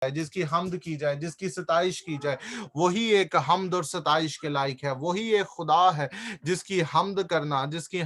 जिसकी हमद की जाए, जिसकी सताइश की जाए, वही एक हमद और सताइश के लायक है। वही एक खुदा है जिसकी हमद करना, जिसकी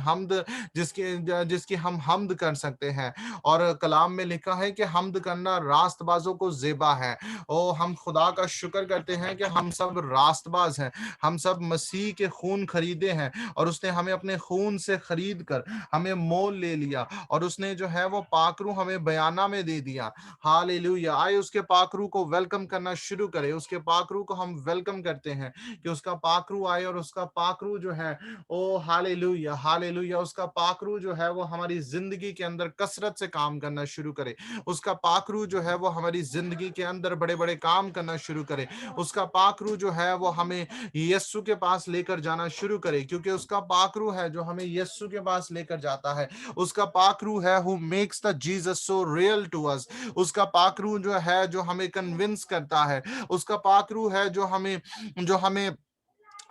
हम हमद कर सकते हैं। और कलाम में लिखा है कि हमद करना रास्तबाजों को ज़ेबा है। ओ हम खुदा का शुक्र करते हैं कि हम सब रास्तबाज हैं, हम सब मसीह के खून खरीदे हैं, और उसने हमें अपने खून से खरीद कर हमें मोल ले लिया, और उसने जो है वो पाकरू हमें बयाना में दे दिया। हालेलुया। आए उसके पाकरू को वेलकम करना शुरू करें। उसके पाकरू को हम वेलकम करते हैं कि उसका पाकरू आए, और उसका पाकरू जो है, ओ हालेलुया हालेलुया, उसका पाकरू जो है वो हमारी जिंदगी के अंदर कसरत से काम करना शुरू करे। उसका पाकरू जो है वो हमारी जिंदगी के अंदर बड़े बड़े काम करना शुरू करे। उसका पाकरू जो है वो हमें यस्सु के पास लेकर जाना शुरू करे, क्योंकि उसका पाकरू है जो हमें यस्सु के पास लेकर जाता है। उसका पाकरू है who makes the Jesus so real to us. उसका पाकरू जो है जो हमें कन्विंस करता है। उसका पाकरू है जो हमें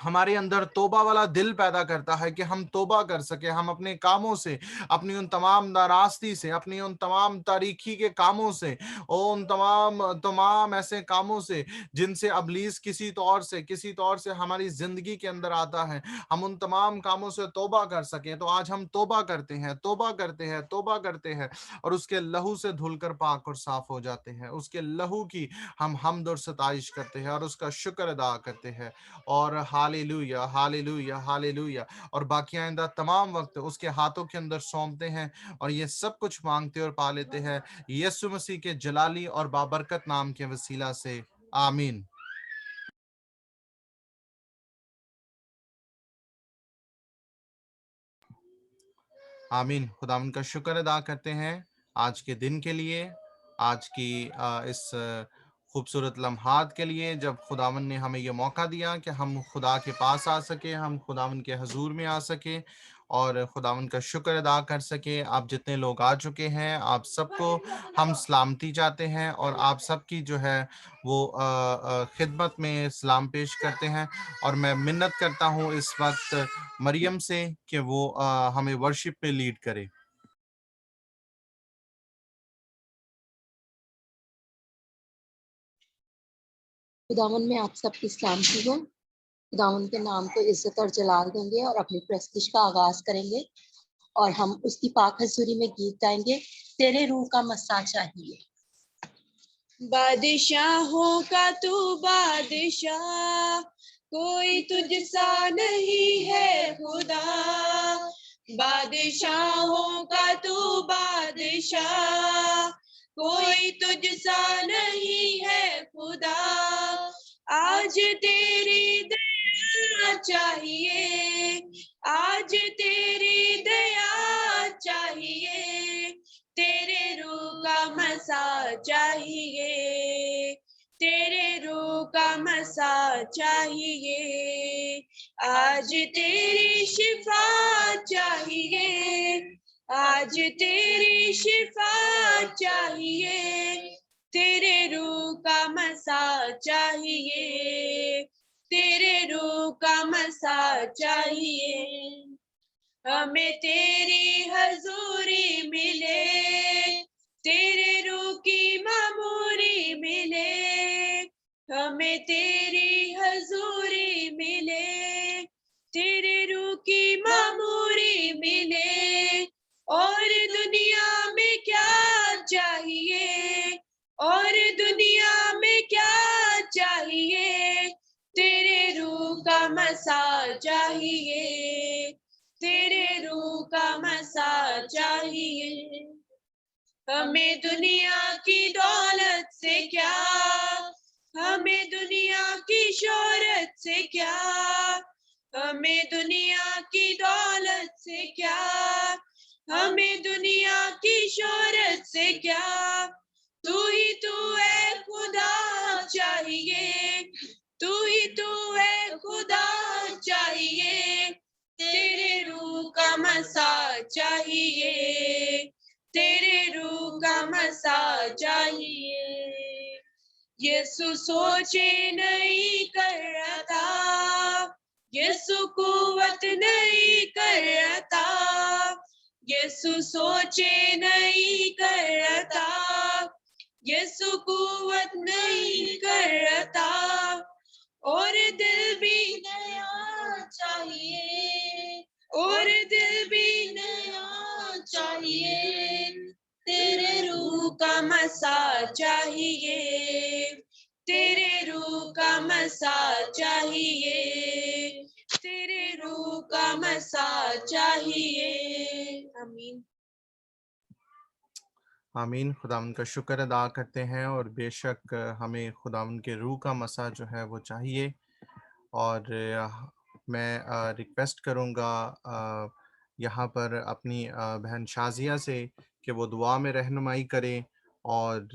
हमारे अंदर तौबा वाला दिल पैदा करता है कि हम तौबा कर सके, हम अपने कामों से, अपनी उन तमाम नाराजगी से, अपनी उन तमाम तारीकी के कामों से, और उन तमाम तमाम ऐसे कामों से जिनसे अबलीस किसी तौर से हमारी जिंदगी के अंदर आता है, हम उन तमाम कामों से तौबा कर सके। तो आज हम तौबा करते हैं, तौबा करते हैं, तौबा करते हैं, और उसके लहू से धुलकर पाक और साफ हो जाते हैं। उसके लहू की हम हमद और सताइश करते हैं और उसका शुक्र अदा करते हैं। और हालेलुया हालेलुया हालेलुया, और बाकी आइंदा तमाम वक्त उसके हाथों के अंदर सौंपते हैं, और ये सब कुछ मांगते और पा लेते हैं यीशु मसीह के जलाली और बाबरकत नाम के वसीला से। आमीन। आमीन। खुदावंद का शुक्र अदा करते हैं आज के दिन के लिए, आज की इस खूबसूरत लम्हात के लिए, जब खुदावंद ने हमें ये मौका दिया कि हम खुदा के पास आ सके, हम खुदावंद के हजूर में आ सके और खुदावंद का शुक्र अदा कर सके। आप जितने लोग आ चुके हैं, आप सबको हम सलामती चाहते हैं, और आप सबकी जो है वो खिदमत में सलाम पेश करते हैं। और मैं मिन्नत करता हूँ इस वक्त मरियम से कि वो हमें वर्शिप में लीड करे। खुदावन में आप सबकी सलामती हो। खुदावन के नाम को इज्जत और जलाल देंगे और अपनी प्रस्तिश का आगाज करेंगे, और हम उसकी पाक हजूरी में गीत गाएंगे, तेरे रूह का मस्सा चाहिए। बादशाहों का तू बादशाह, कोई तुझसा नहीं है खुदा। बादशाहों का तू बादशाह, कोई तुझसा नहीं है खुदा। आज तेरी दया चाहिए, आज तेरी दया चाहिए, तेरे रूह का मसा चाहिए, तेरे रूह का मसा चाहिए। आज तेरी शिफा चाहिए, आज तेरी शिफा चाहिए, तेरे रूह का मसा चाहिए, तेरे रूह का मसा चाहिए। हमें तेरी हजूरी मिले, तेरे रूह की मामूरी मिले। हमें तेरी हजूरी मिले, तेरे रूह की मामूरी मिले। और दुनिया में क्या चाहिए, और दुनिया में क्या चाहिए, तेरे रूह का मसा चाहिए, तेरे रूह का मसा चाहिए। हमें दुनिया की दौलत से क्या, हमें दुनिया की शोहरत से क्या, हमें दुनिया की दौलत से क्या, हमें दुनिया की शोहरत से क्या। तू ही तू है खुदा चाहिए, तू ही तू है खुदा चाहिए, तेरे रूह का मसा चाहिए, तेरे रूह का मसा चाहिए। यीशु सोचे नहीं कर रहा था, यीशु कुव्वत नहीं कर रहा था, यीशु सोचे नहीं कर रहा था, यीशु कुव्वत नहीं करता और दिल भी नया चाहिए, और दिल भी नया चाहिए, तेरे रूह का मसा चाहिए, तेरे रूह का मसा चाहिए, तेरे रूह का मसा चाहिए। आमीन। आमीन। खुदावंद का शुक्र अदा करते हैं और बेशक हमें खुदावंद के रूह का मसा जो है वो चाहिए। और मैं रिक्वेस्ट करूँगा यहाँ पर अपनी बहन शाजिया से कि वो दुआ में रहनुमाई करें और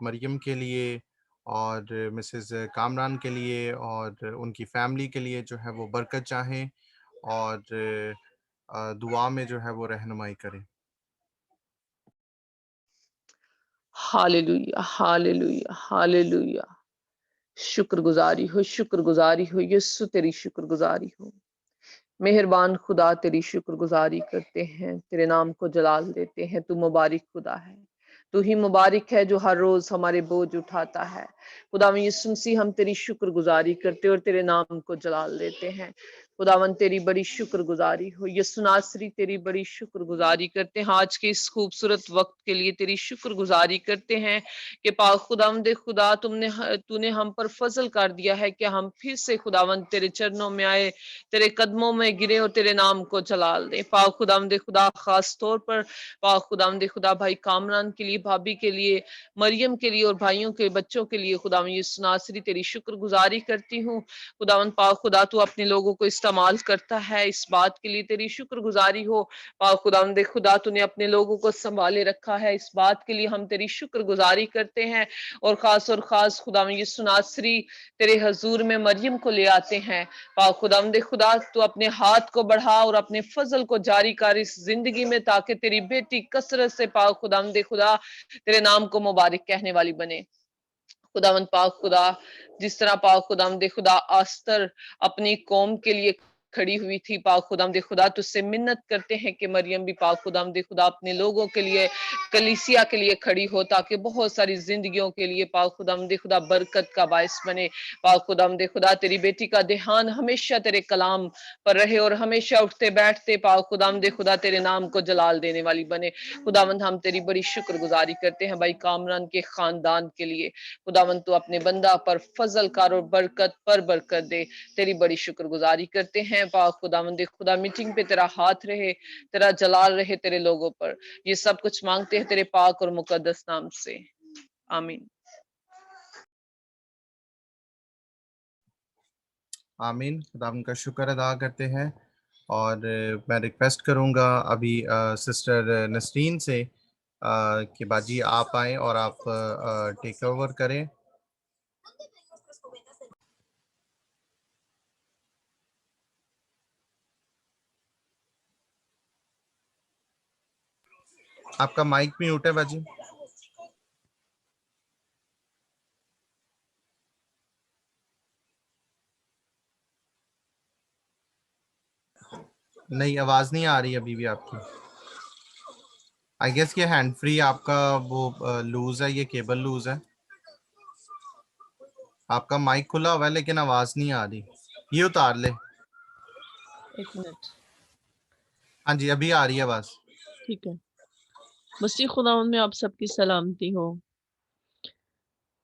मरियम के लिए और मिसेस कामरान के लिए और उनकी फैमिली के लिए जो है वो बरकत चाहें और दुआ में जो है वो रहनुमाई करें। Hallelujah, hallelujah, hallelujah. शुक्रगुजारी हो यीशु, तेरी शुक्रगुजारी हो। मेहरबान खुदा, तेरी शुक्रगुजारी करते हैं, तेरे नाम को जलाल देते हैं। तू मुबारक खुदा है, तू ही मुबारक है जो हर रोज हमारे बोझ उठाता है। खुदावन यीशु मसीह, हम तेरी शुक्रगुजारी करते और तेरे नाम को जलाल देते हैं। खुदावन तेरी बड़ी शुक्रगुजारी हो। यीशु नासरी, तेरी बड़ी शुक्रगुजारी करते हैं। आज के इस खूबसूरत वक्त के लिए तेरी शुक्रगुजारी करते हैं कि पाक खुदावंद खुदा तूने हम पर फजल कर दिया है कि हम फिर से खुदावंद तेरे चरणों में आए, तेरे कदमों में गिरे और तेरे नाम को जलाल दे। पाक खुदावंद खुदा, खास तौर पर पाक खुदावंद खुदा भाई कामरान के लिए, भाभी के लिए, मरियम के लिए और भाइयों के बच्चों के लिए खुदावन यीशु नासरी तेरी शुक्रगुजारी करती हूँ। खुदावन पाक खुदा, तू अपने लोगों को इस्तेमाल करता है, इस बात के लिए तेरी शुक्रगुजारी हो। पाक खुदावंद खुदा, तूने अपने लोगों को संभाले रखा है, इस बात के लिए हम तेरी शुक्रगुजारी करते हैं। और खास खुदावन यीशु नासरी तेरे हजूर में मरियम को ले आते हैं। पाक खुदावंद खुदा, तू अपने हाथ को बढ़ा और अपने फजल को जारी कर इस जिंदगी में, ताकि तेरी बेटी कसरत से पाक खुदावंद खुदा तेरे नाम को मुबारक कहने वाली बने। खुदावंद पाक खुदा, जिस तरह पाक खुदावंद खुदा आस्तर अपनी कौम के लिए खड़ी हुई थी, पाक खुदावंद खुदा तुझसे मिन्नत करते हैं कि मरियम भी पाक खुदावंद खुदा अपने लोगों के लिए, कलीसिया के लिए खड़ी हो, ताकि बहुत सारी जिंदगियों के लिए पाक खुदावंद खुदा बरकत का बायस बने। पाक खुदावंद खुदा, तेरी बेटी का ध्यान हमेशा तेरे कलाम पर रहे और हमेशा उठते बैठते पाक खुदावंद खुदा तेरे नाम को जलाल देने वाली बने। खुदावंद, हम तेरी बड़ी शुक्रगुजारी करते हैं भाई कामरान के खानदान के लिए। खुदावंद, तू अपने बंदा पर फजल कर और बरकत पर बरकत दे, तेरी बड़ी शुक्रगुजारी करते हैं। पाक खुदावंद खुदा, मीटिंग पे तेरा हाथ रहे, तेरा जलाल रहे तेरे लोगों पर। ये सब कुछ मांगते हैं तेरे पाक और मुकद्दस नाम से, आमीन। आमीन। खुदावंद का शुक्र अदा करते हैं और मैं रिक्वेस्ट करूंगा अभी सिस्टर नसरीन से कि बाजी आप आए और आप टेक ओवर करें। आपका माइक म्यूट है बाजी। नहीं, आवाज नहीं आ रही अभी भी आपकी। आई गेस ये हैंड फ्री आपका वो लूज है, ये केबल लूज है। आपका माइक खुला हुआ है लेकिन आवाज नहीं आ रही, ये उतार ले। एक मिनट। हाँ जी, अभी आ रही है आवाज। ठीक है। मसीह खुदावंद में आप सबकी सलामती हो।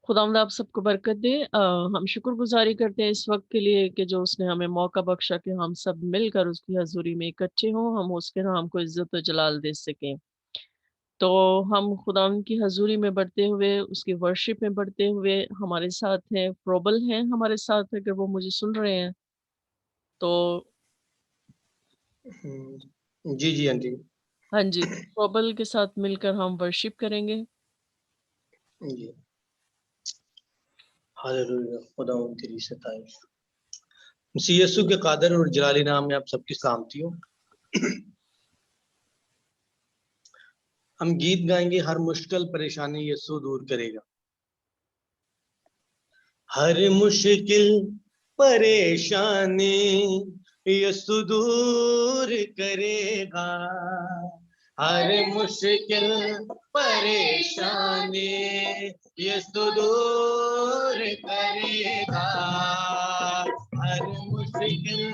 खुदावंद आप सबको बरकत दे। हम शुक्रगुजारी करते हैं इस वक्त के लिए कि जो उसने हमें मौका बख्शा कि हम सब मिलकर उसकी हजूरी में इकट्ठे हों, हम उसके नाम को इज्जत और जलाल दे सकें। तो हम खुदावंद की हजूरी में बढ़ते हुए, उसकी वर्शिप में बढ़ते हुए, हमारे साथ हैं प्रोबल हैं हमारे साथ, अगर वो मुझे सुन रहे हैं तो। जी जी आंटी। हाँ जी, तो प्रोबल के साथ मिलकर हम वर्शिप करेंगे। जी, हालेलुया, खुदावंद तेरी सताइश। मसीह यीशु के कादर और जलाली नाम में आप सबकी सलामती हो। हम गीत गाएंगे, हर मुश्किल परेशानी यीशु दूर करेगा। हर मुश्किल परेशानी यीशु दूर करेगा। हर मुश्किल परेशानी यीशु दूर करेगा। हर मुश्किल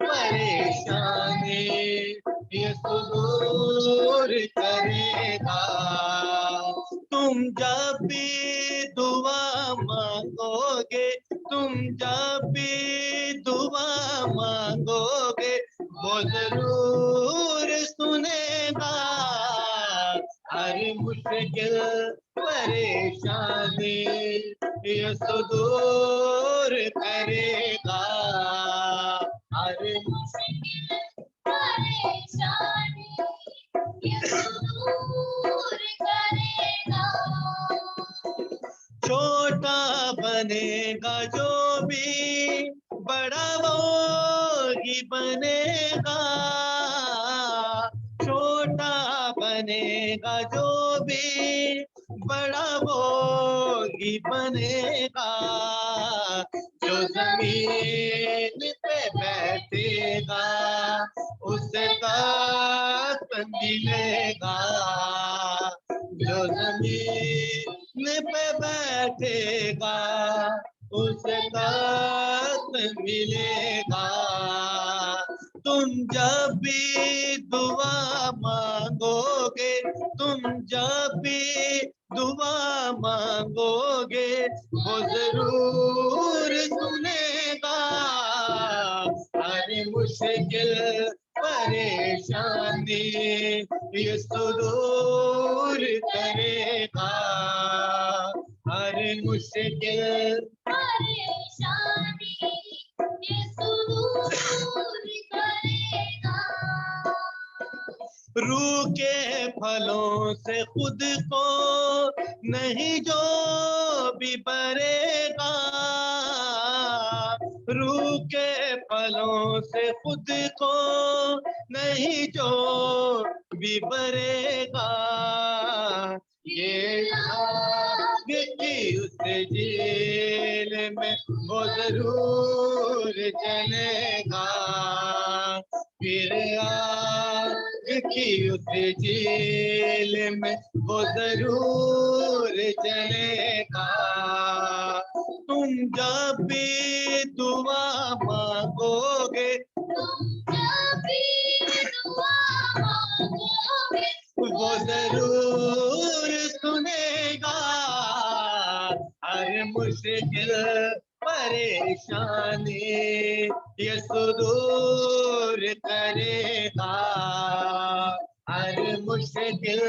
परेशानी यीशु दूर करेगा। तुम जब भी दुआ मांगोगे, तुम जब भी दुआ मांगोगे, वो जरूर सुनेगा। हर मुश्किल परेशानी यीशु दूर करेगा। हर मुश्किल परेशानी यीशु दूर करेगा। छोटा बनेगा जो भी, बड़ा वो ही बनेगा। छोटा बनेगा जो भी, बड़ा वो ही बनेगा। जो जमीन पे बैठेगा, उसे ताकत मिलेगा। जो जमीन पे बैठेगा, उसे ताकत मिलेगा। तुम जब भी दुआ मांगोगे, तुम जब भी दुआ मांगोगे, वो जरूर सुनेगा। हर मुश्किल परेशानी यीशु दूर करेगा। हर मुश्किल परेशानी यीशु दूर करेगा। रूह के फलों से खुद को नहीं जो भी भरेगा। रूह के फलों से खुद को नहीं जो भी भरेगा। ये आग की उस जेल में वो जरूर जलेगा। फिर आग की उस जेल में वो जरूर जलेगा। तुम जब भी दुआ मांगोगे, तुम जब भी दुआ मांगोगे, वो जरूर सुनेगा। हर मुश्किल परेशानी यीशु दूर करेगा। हर मुश्किल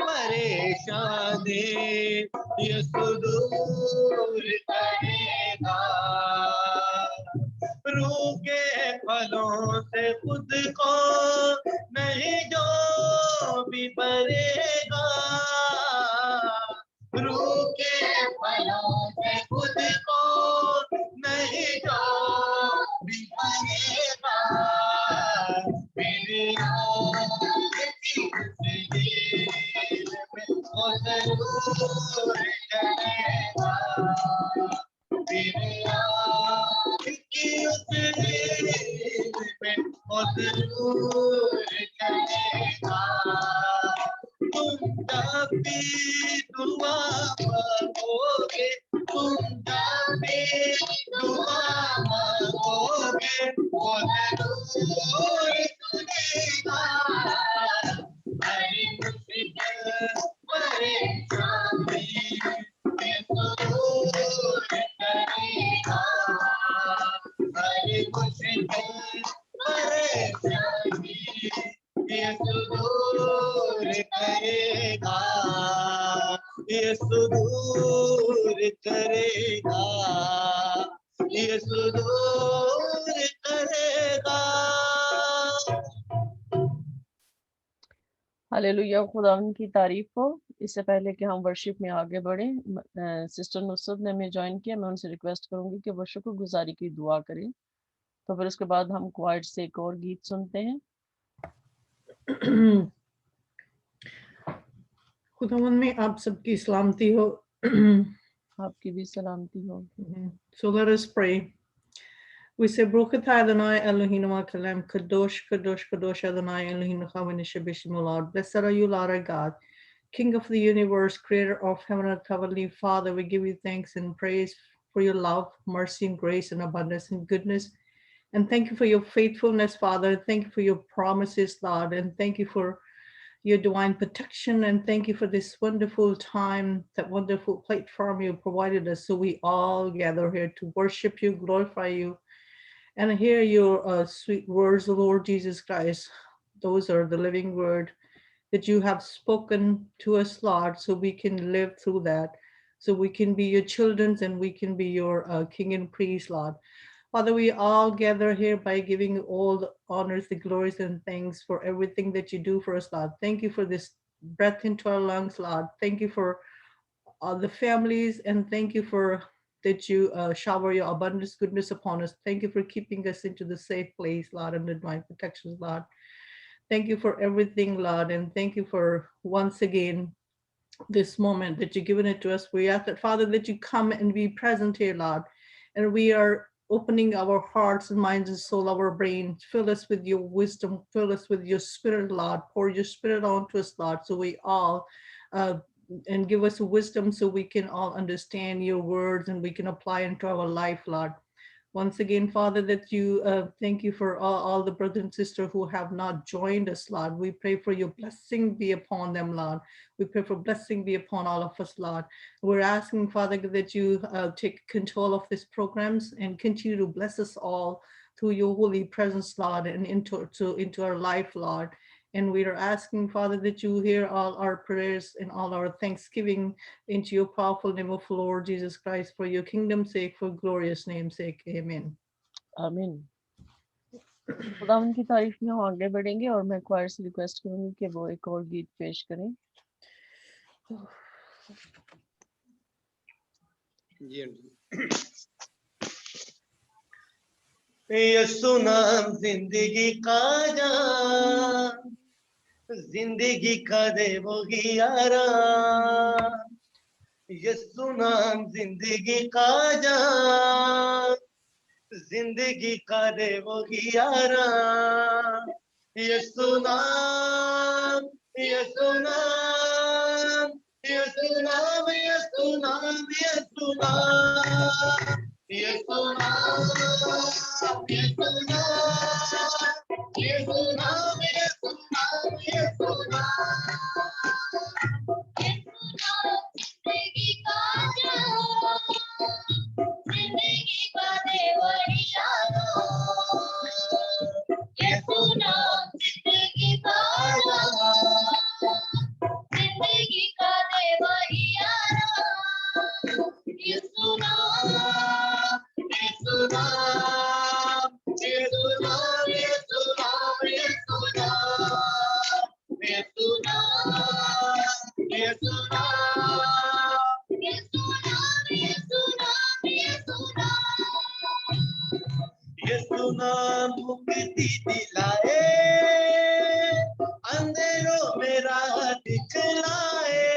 परेशानी यीशु दूर करेगा। रूह के फलों से खुद को नहीं जो भी भरेगा। रूह के फलों से खुद को नहीं जो भी भरेगा। मेरे वो जरूर करेगा। मेरे की उस में वो जरूर करेगा। तुम जब भी दुआ मांगोगे, तुम जब भी दुआ मांगोगे, वो जरूर सुनेगा। हर मुश्किल परेशानी यीशु दूर करेगा। हर मुश्किल परेशानी यीशु दूर करेगा। यीशु दूर करेगा। यीशु दूर करेगा। हालेलुया, खुदा की तारीफ हो। इससे पहले कि हम वर्शिप में आगे बढ़े, सिस्टर नुसरत ने हमें ज्वाइन किया। मैं उनसे रिक्वेस्ट करूंगी कि वो शुक्रगुजारी की दुआ करें, तो फिर उसके बाद हम क्वाइट से एक और गीत सुनते हैं। खुदावन में आप सबकी सलामती हो। आपकी भी सलामती हो। So let us pray. We say, Baruch atah Adonai Eloheinu Malkelem, Kadosh, Kadosh, Kadosh Adonai Eloheinu Chavanisha Bishmu Lord. Blessed are you, Lord our God, King of the universe, creator of heaven and earth, Heavenly Father. We give you thanks and praise for your love, mercy, and grace, and abundance and goodness. And thank you for your faithfulness, Father. Thank you for your promises, Lord. And thank you for your divine protection. And thank you for this wonderful time, that wonderful platform you provided us. So we all gather here to worship you, glorify you, and hear your sweet words, Lord Jesus Christ. Those are the living word that you have spoken to us, Lord, so we can live through that, so we can be your children and we can be your king and priest, Lord. Father, we all gather here by giving you all the honors, the glories, and thanks for everything that you do for us, Lord. Thank you for this breath into our lungs, Lord. Thank you for all the families, and thank you for that you shower your abundance goodness upon us. Thank you for keeping us into the safe place, Lord, and the divine protections, Lord. Thank you for everything, Lord, and thank you for once again this moment that you've given it to us. We ask that, Father, that you come and be present here, Lord, and we are opening our hearts and minds and soul, our brain. Fill us with your wisdom, fill us with your spirit, Lord. Pour your spirit onto us, Lord, so we all and give us wisdom so we can all understand your words and we can apply into our life, Lord. Once again, Father, that you thank you for all the brothers and sisters who have not joined us, Lord. We pray for your blessing be upon them, Lord. We pray for blessing be upon all of us, Lord. We're asking, Father, that you take control of these programs and continue to bless us all through your holy presence, Lord, and into our life, Lord. And we are asking, Father, that you hear all our prayers and all our thanksgiving into your powerful name of Lord Jesus Christ, for your kingdom's sake, for glorious name's sake. Amen. आमीन। खुदावंद की तारीफ में हम आगे बढ़ेंगे और मैं क्वायर से रिक्वेस्ट करूंगी कि वो एक और गीत पेश करें। यीशु नाम जिंदगी का जान, जिंदगी का दे वो यारा। यीशु नाम जिंदगी का जान, जिंदगी का दे वो यारा। यीशु नाम, यीशु नाम, यीशु नाम, यीशु नाम, यीशु नाम, यीशु नाम, यीशु नाम, यीशु नाम, यीशु नाम, यीशु नाम। जिंदगी का जान, जिंदगी का देवरियारो। यीशु नाम जिंदगी का जान, जिंदगी का देवरियारो। यीशु नाम, यीशु नाम, यीशु नाम, यीशु नाम, यीशु नाम, यीशु नाम, यीशु नाम, यीशु नाम, यीशु नाम, यीशु नाम। यीशु नाम मुक्ति दिलाए, अंधेरों में राह दिखलाए।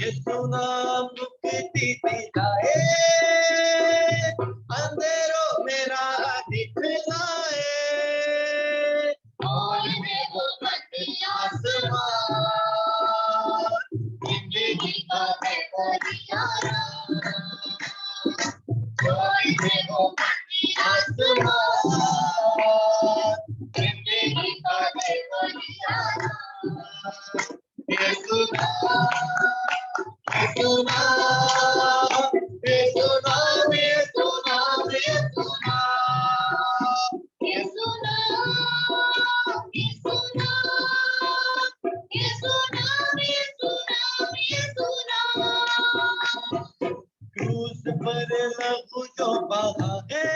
यीशु नाम मुक्ति दिलाए, अंधेरों में राह दिखलाए। और देखो बंदी आसमान, जिंदगी का देवरियारा। और देखो बंदी आसमान, जिंदगी का देवरियारा। यीशु नाम, यीशु नाम, यीशु नाम, यीशु नाम, यीशु नाम, यीशु नाम, यीशु नाम, यीशु नाम, यीशु नाम, यीशु नाम। क्रूस पर लहू जो बहा है,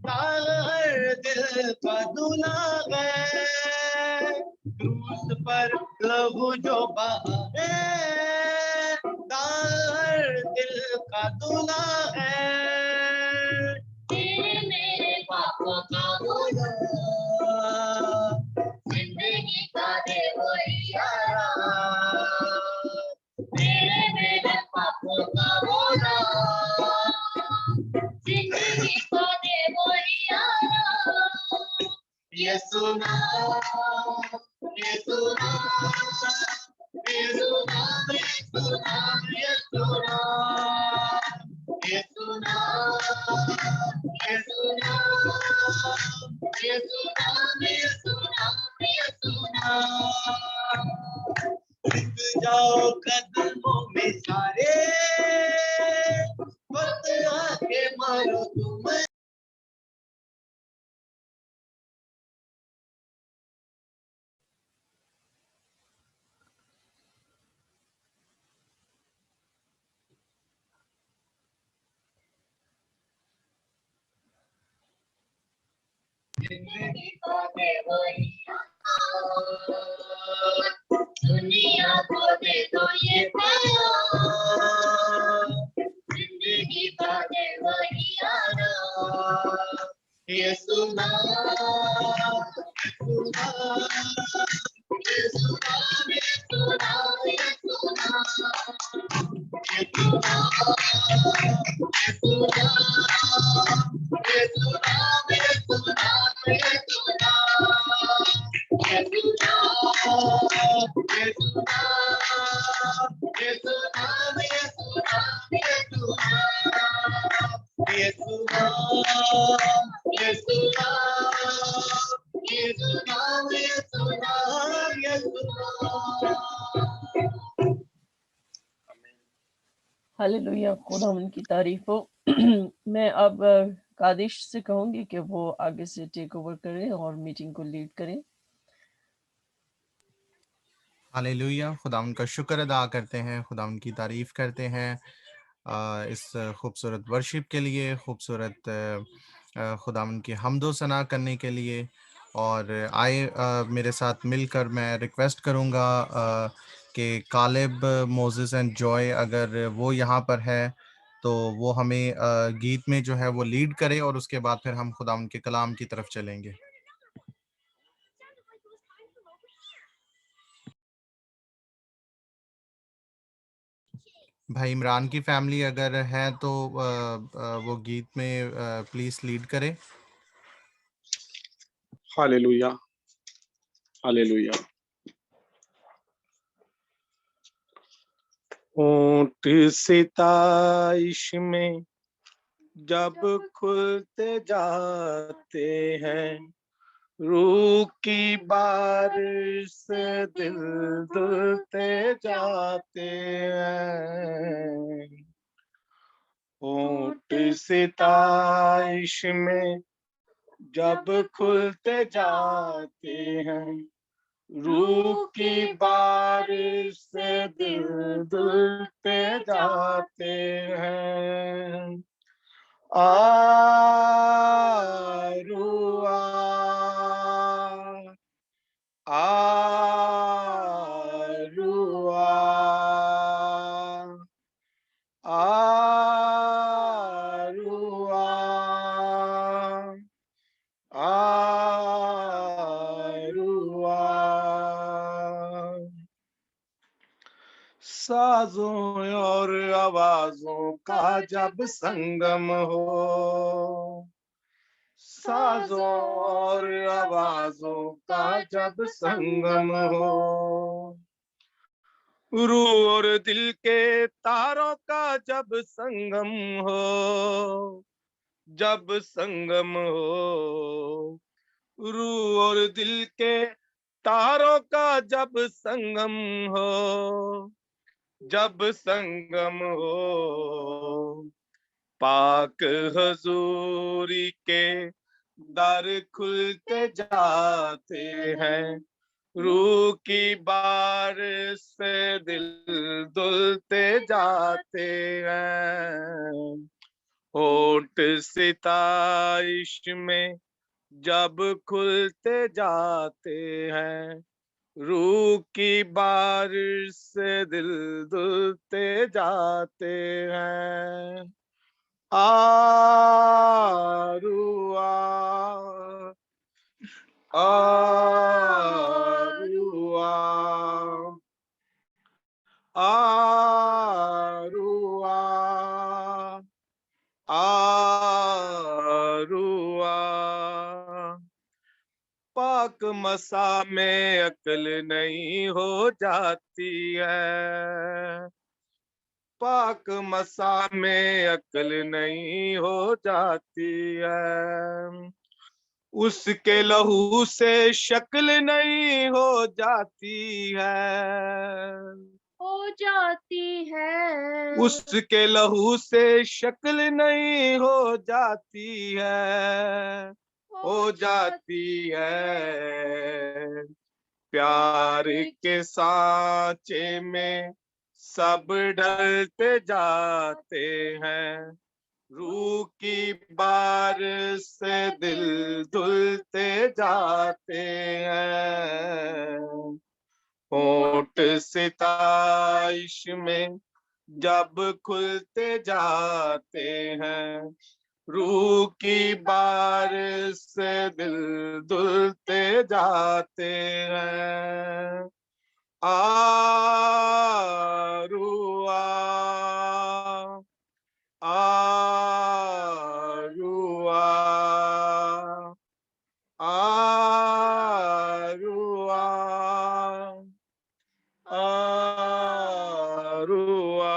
दाग हर दिल का धुला है। क्रूस पर लहू जो बहा है, दाग हर दिल का धुला है। तेरे मेरे पापों का बोझा, जिंदगी का देवरियारा। तेरे मेरे पापों का बोझा, जिंदगी को दे वो दुनिया को दे दो ये प्यार, जिंदगी का दे वो यारा, ये सुना सुना ये सुना ये सुना ये सुना ये सुना ये सुना ये सुना ये सुना ये सुना ये सुना ये सुना ये सुना ये सुना ये सुना ये सुना ये सुना ये सुना ये सुना। हालेलुया, खुदा उनकी तारीफ हो। मैं अब कादिश से कहूंगी कि वो आगे से टेक ओवर करें और मीटिंग को लीड करें। हालेलुया, खुदा उनका शुक्र अदा करते हैं, खुदा उनकी तारीफ करते हैं इस खूबसूरत वर्शिप के लिए, खूबसूरत खुदा उनकी हम्दो सना करने के लिए। और आए मेरे साथ मिलकर मैं रिक्वेस्ट करूँगा कि कालेब, मोसेस एंड जॉय अगर वो यहाँ पर है तो वो हमें गीत में जो है वो लीड करे और उसके बाद फिर हम खुदा उनके कलाम की तरफ चलेंगे। भाई इमरान की फैमिली अगर है तो वो गीत में प्लीज लीड करे। Hallelujah, hallelujah. ऊंट सिताइश में जब खुलते जाते हैं, रूह की बारिश से दिल धुलते जाते हैं। ऊंट सिताइश में जब खुलते जाते हैं, रूह की बारिश से दिल धुलते जाते हैं। रूआ रूआ रूआ रूआ। साजों और आवाजों का जब संगम हो, साजों और आवाजों का जब संगम हो, रूह और दिल के तारों का जब संगम हो, जब संगम हो, रूह और दिल के तारों का जब संगम हो, जब संगम हो, पाक हजूरी के दर खुलते जाते हैं, रूह की बारिश से दिल धुलते जाते हैं। होठ सिताइश में जब खुलते जाते हैं, रूह की बारिश से दिल धुलते जाते हैं। रूआ रूआ रूआ रूआ। पाक मसा में अकल नहीं हो जाती है, पाक मसा में अकल नहीं हो जाती है, उसके लहू से शक्ल नहीं हो जाती है, हो जाती है, उसके लहू से शक्ल नहीं हो जाती है, हो जाती है। प्यार के सांचे में सब ढलते जाते हैं, रूह की बारिश से दिल धुलते जाते हैं। होठ सिताइश में जब खुलते जाते हैं, रूह की बारिश से दिल धुलते जाते हैं। आरुआ आरुआ आरुआ आरुआ।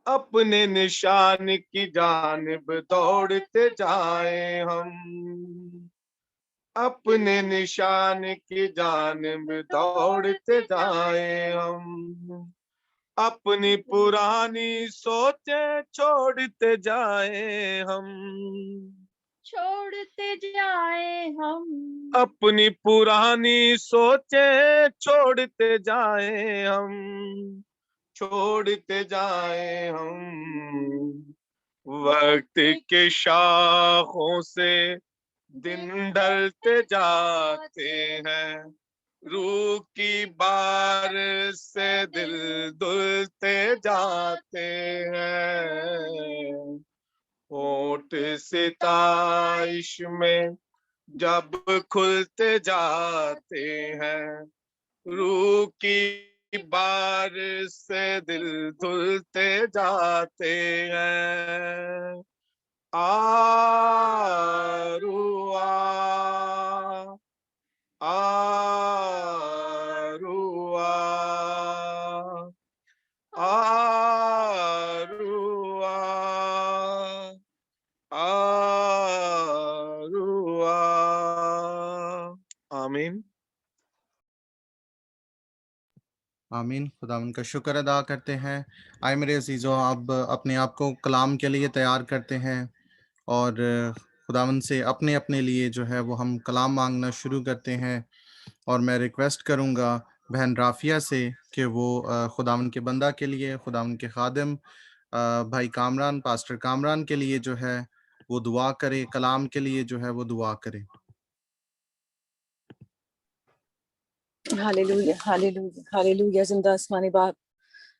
अपने निशान की जानिब दौड़ते जाए हम, अपने निशान की जानिब दौड़ते जाए हम। अपनी पुरानी सोचें छोड़ते जाए हम, छोड़ते जाए हम। अपनी पुरानी सोचें छोड़ते जाए हम, छोड़ते जाए हम। वक्त के शाखों से दिन ढलते जाते हैं, रूह की बारिश से दिल धुलते जाते हैं। होठ सिताइश में जब खुलते जाते हैं, रूह की बारिश से दिल धुलते जाते हैं। आरुआ आरुआ आरुआ आरुआ। आमीन। आमीन। खुदावंद का शुक्र अदा करते हैं। आए मेरे अजीज़ों, आप अपने आप को कलाम के लिए तैयार करते हैं और खुदावंद से अपने अपने लिए जो है वो हम कलाम मांगना शुरू करते हैं। और मैं रिक्वेस्ट करूंगा बहन राफिया से कि वो खुदावंद के बंदा के लिए, खुदावंद के खादिम भाई कामरान, पास्टर कामरान के लिए जो है वो दुआ करे, कलाम के लिए जो है वो दुआ करे। Hallelujah hallelujah hallelujah. जिंदा आसमानी बाप,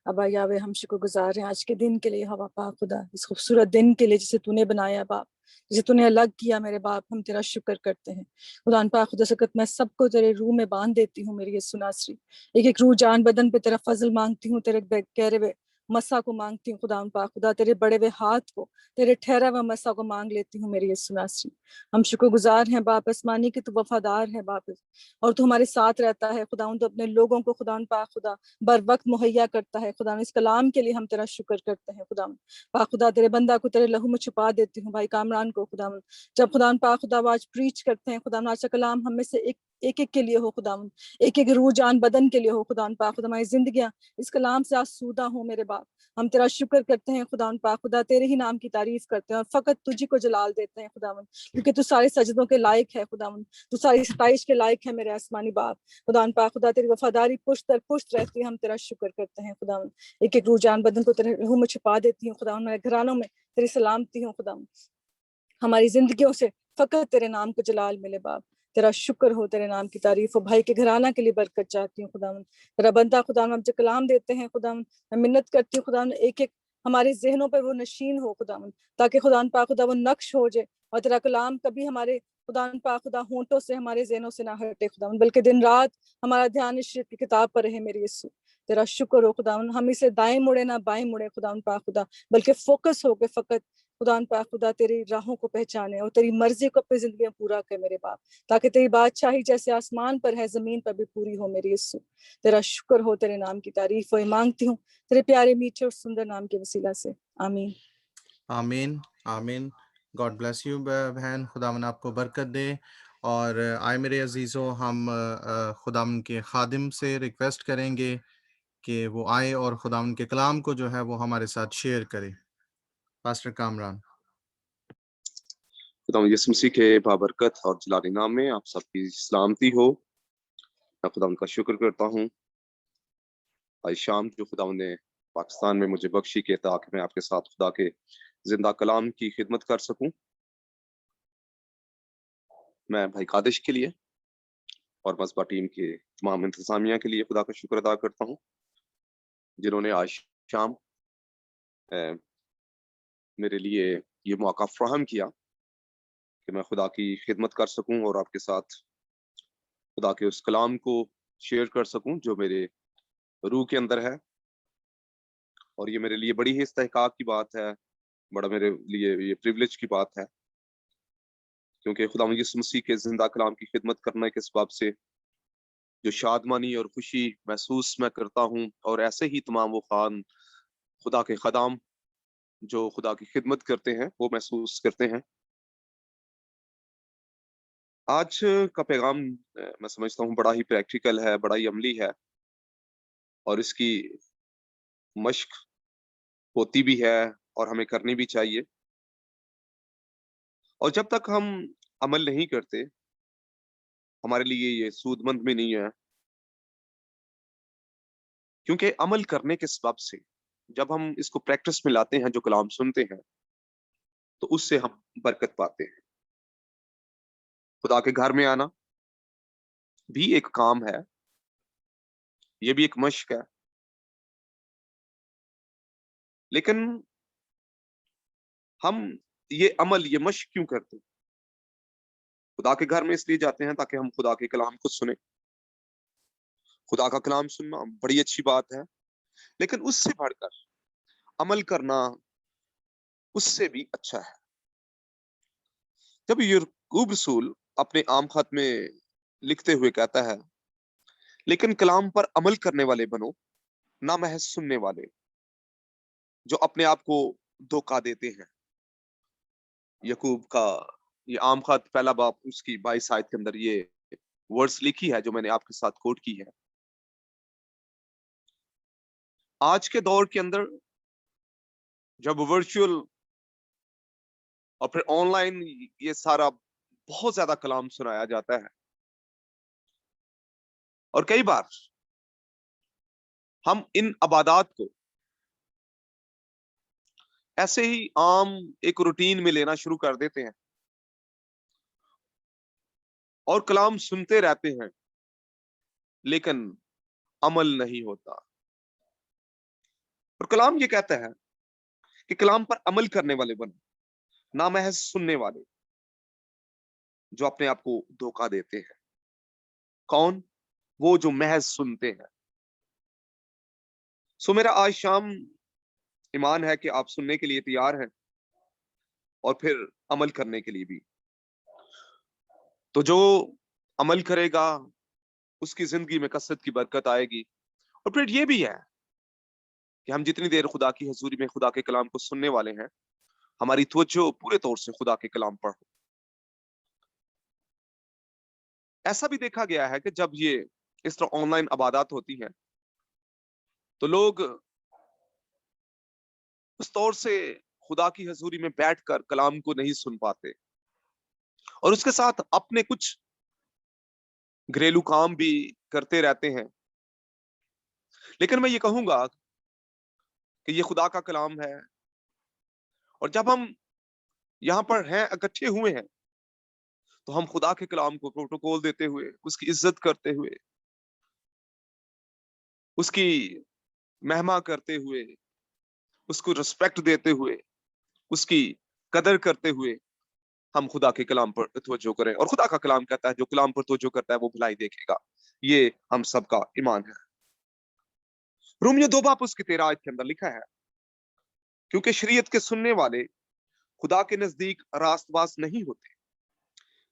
अबा यावे हम शुक्रगुजार हैं आज के दिन के लिए, हवा पाक खुदा, इस खूबसूरत दिन के लिए जिसे तूने बनाया बाप, जिसे तूने अलग किया मेरे बाप। हम तेरा शुक्र करते हैं खुदा पाक खुदा सकत। मैं सबको तेरे रूह में बांध देती हूँ मेरी यीशु नासरी। एक एक रूह जान बदन पे तेरा फजल मांगती हूँ, तेरे गहरे वे मसा को मांगती हूँ खुदा पाक खुदा, तेरे बड़े हुए हाथ को, तेरे ठहरा हुआ मसा को मांग लेती हूँ मेरी यीशु नासरी। हम शुक्रगुजार हैं बाप आसमानी कि तू वफादार है बाप, और तू हमारे साथ रहता है खुदा। तो अपने लोगों को खुदा पाक खुदा बर वक्त मुहैया करता है खुदा। इस कलाम के लिए हम तेरा शुक्र करते हैं खुदा पाक खुदा। तेरे बंदा को तेरे लहू में छुपा देती हूँ भाई कामरान को खुदा। जब खुदा पाक खुदा आज प्रीच करते हैं खुदा, आज का कलाम हम में से एक एक के लिए हो खुदा, एक एक रूह जान बदन के लिए हो खुदा पाक खुदा। हमारी जिंदगियां इस कलाम से आसूदा हो मेरे बाप। हम तेरा शुक्र करते हैं खुदा पाक खुदा, तेरे ही नाम की तारीफ करते हैं और फकत तुझी को जलाल देते हैं खुदा, क्योंकि तू सारे सजदों के लायक है खुदा, तू सारी सताइश के लायक है मेरे आसमानी बाप। खुदा पाक खुदा तेरी वफादारी पुश्त दर पुश्त रहती है, हम तेरा शुक्र करते हैं खुदा। एक एक रूह जान बदन को तेरे रूह में छुपा देती हूँ खुदा, मेरे घरानों में तेरी सलामती हूँ खुदा। हमारी जिंदगियों से फकत तेरे नाम को जलाल मिले बाप। तेरा शुक्र हो, तेरे नाम की तारीफ हो। भाई के घराना के लिए बरकत चाहती हूँ खुदा। तेरा बंदा खुदा हम जो कलाम देते हैं खुदा, मैं मिन्नत करती हूँ खुदा, एक एक हमारे जहनों पर वो नशीन हो खुदा, ताकि खुदा पाक खुदा वो नक्श हो जाए और तेरा कलाम कभी हमारे खुदा पाक खुदा होंठों से, हमारे जहनों से ना हटे खुदा, बल्कि दिन रात हमारा ध्यान इस की किताब पर रहे मेरे यीशु। तेरा शुक्र हो खुदा, हम इसे दाएं मुड़े ना बाएं मुड़े खुदा पाक खुदा, बल्कि फोकस हो के फकत खुदा पाक खुदा तेरी राहों को पहचाने और तेरी मर्जी को अपनी जिंदगी में पूरा कर मेरे बाप, ताकि तेरी बादशाही जैसे आसमान पर है जमीन पर भी पूरी हो मेरे यीशु। तेरा शुक्र हो, तेरे नाम की तारीफ हो मांगती हूँ तेरे प्यारे मीठे और सुंदर नाम के वसीला से, आमीन आमीन आमीन। गॉड ब्लेस यू बहन, खुदावन आपको बरकत दे। और आए मेरे अजीज़ों, हम खुदावन के खादिम से रिक्वेस्ट करेंगे कि वो आए और खुदावन के कलाम को जो है वो हमारे साथ शेयर करे। पास्टर कामरान। खुदावंद यीशु मसीह के बाबरकत और जलाली नाम में आप सबकी सलामती हो। मैं खुदावंद का शुक्र करता हूँ आज शाम जो खुदावंद ने पाकिस्तान में मुझे बख्शी के, ताकि मैं आपके साथ खुदा के जिंदा कलाम की खिदमत कर सकूं। मैं भाई कादिश के लिए और मस्बा टीम के तमाम इंतजामिया के लिए खुदा का शुक्र अदा करता हूं, जिन्होंने आज शाम मेरे लिए ये मौका फ्राहम किया कि मैं खुदा की खिदमत कर सकूं और आपके साथ खुदा के उस कलाम को शेयर कर सकूं जो मेरे रूह के अंदर है। और ये मेरे लिए बड़ी ही इस्तेहकाक की बात है, बड़ा मेरे लिए ये प्रिविलेज की बात है, क्योंकि खुदा यीशु मसीह के जिंदा कलाम की खिदमत करने के सबब से जो शादमानी और खुशी महसूस मैं करता हूँ, और ऐसे ही तमाम वो खान खुदा के खदाम जो खुदा की खिदमत करते हैं वो महसूस करते हैं। आज का पैगाम मैं समझता हूँ बड़ा ही प्रैक्टिकल है, बड़ा ही अमली है, और इसकी मश्क होती भी है और हमें करनी भी चाहिए। और जब तक हम अमल नहीं करते, हमारे लिए ये सूदमंद भी नहीं है, क्योंकि अमल करने के सबब से जब हम इसको प्रैक्टिस में लाते हैं, जो कलाम सुनते हैं, तो उससे हम बरकत पाते हैं। खुदा के घर में आना भी एक काम है, ये भी एक मश्क है, लेकिन हम ये अमल, ये मश्क क्यों करते हैं? खुदा के घर में इसलिए जाते हैं ताकि हम खुदा के कलाम को सुने। खुदा का कलाम सुनना बड़ी अच्छी बात है, लेकिन उससे बढ़कर अमल करना उससे भी अच्छा है। जब याकूब रसूल अपने आम खत में लिखते हुए कहता है, लेकिन कलाम पर अमल करने वाले बनो, ना महज सुनने वाले जो अपने आप को धोखा देते हैं। याकूब का ये आम खत पहला बाब उसकी 22 आयत के अंदर ये वर्ड्स लिखी है जो मैंने आपके साथ कोट की है। आज के दौर के अंदर जब वर्चुअल और फिर ऑनलाइन ये सारा बहुत ज्यादा कलाम सुनाया जाता है, और कई बार हम इन इबादत को ऐसे ही आम एक रूटीन में लेना शुरू कर देते हैं और कलाम सुनते रहते हैं, लेकिन अमल नहीं होता। और कलाम ये कहता है कि कलाम पर अमल करने वाले बनो, ना महज सुनने वाले जो अपने आप को धोखा देते हैं। कौन? वो जो महज सुनते हैं। सो मेरा आज शाम ईमान है कि आप सुनने के लिए तैयार हैं और फिर अमल करने के लिए भी। तो जो अमल करेगा उसकी जिंदगी में कसरत की बरकत आएगी। और फिर ये भी है कि हम जितनी देर खुदा की हजूरी में खुदा के कलाम को सुनने वाले हैं, हमारी तवज्जो पूरे तौर से खुदा के कलाम पर हो। ऐसा भी देखा गया है कि जब ये इस तरह ऑनलाइन इबादत होती है, तो लोग उस तौर से खुदा की हजूरी में बैठकर कलाम को नहीं सुन पाते, और उसके साथ अपने कुछ घरेलू काम भी करते रहते हैं। लेकिन मैं ये कहूंगा कि ये खुदा का कलाम है, और जब हम यहाँ पर हैं, इकट्ठे हुए हैं, तो हम खुदा के कलाम को प्रोटोकॉल देते हुए, उसकी इज्जत करते हुए, उसकी महिमा करते हुए, उसको रिस्पेक्ट देते हुए, उसकी कदर करते हुए हम खुदा के कलाम पर तवज्जो करें। और खुदा का कलाम कहता है जो कलाम पर तवज्जो करता है वो भलाई देखेगा। ये हम सबका ईमान है। रोमियो 2 बाब उसकी 13 आयत के अंदर लिखा है, क्योंकि शरीयत के सुनने वाले खुदा के नजदीक रास्तबाज नहीं होते,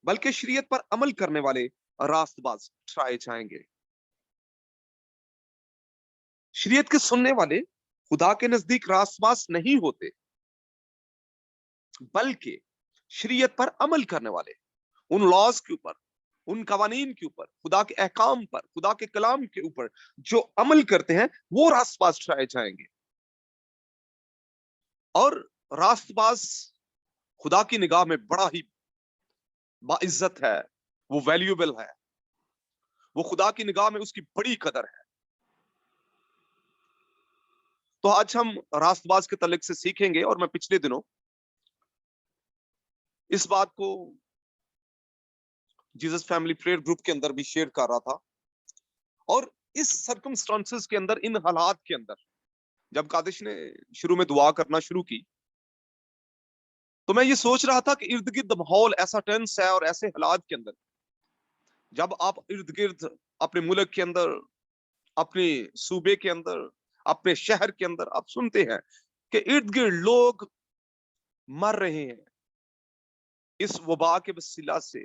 बल्कि शरीयत पर अमल करने वाले रास्तबाज ठहराए जाएंगे। शरीयत के सुनने वाले खुदा के नजदीक रास्तबाज नहीं होते, बल्कि शरीयत पर अमल करने वाले, उन लॉज के ऊपर, उन कवानीन के ऊपर, खुदा के अहकाम पर, खुदा के कलाम के ऊपर जो अमल करते हैं, वो रास्तबाज ठहराए जाएंगे। और रास्तबाज खुदा की निगाह में बड़ा ही बाइज्जत है, वो वैल्यूएबल है, वो खुदा की निगाह में उसकी बड़ी कदर है। तो आज हम रास्तबाज के तलक से सीखेंगे। और मैं पिछले दिनों इस बात को जीसस फैमिली प्रेयर ग्रुप के अंदर भी शेयर कर रहा था। और इस सर्कमस्टांसेस के अंदर, इन हालात के अंदर, जब कादिश ने शुरू में दुआ करना शुरू की, तो मैं ये सोच रहा था कि इर्द गिर्द माहौल ऐसा टेंस है, और ऐसे हालात के अंदर जब आप इर्द गिर्द अपने मुल्क के अंदर, अपने सूबे के अंदर, अपने शहर के अंदर आप सुनते हैं कि इर्द गिर्द लोग मर रहे हैं इस वबा के वसीला से,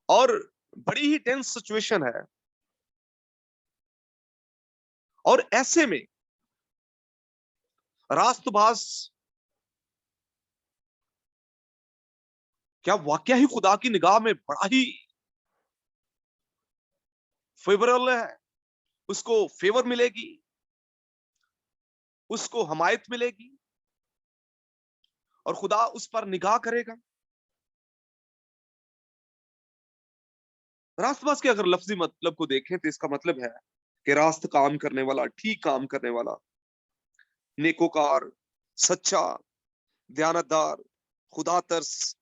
और बड़ी ही टेंस सिचुएशन है। और ऐसे में रास्तबाज क्या वाकया ही खुदा की निगाह में बड़ा ही फेवरेबल है, उसको फेवर मिलेगी, उसको हमायत मिलेगी, और खुदा उस पर निगाह करेगा। रास्तबाज के अगर लफ्जी मतलब को देखें तो इसका मतलब है कि रास्त काम करने वाला, ठीक काम करने वाला, नेकोकार, सच्चा, दयानतदार, खुदा तरस।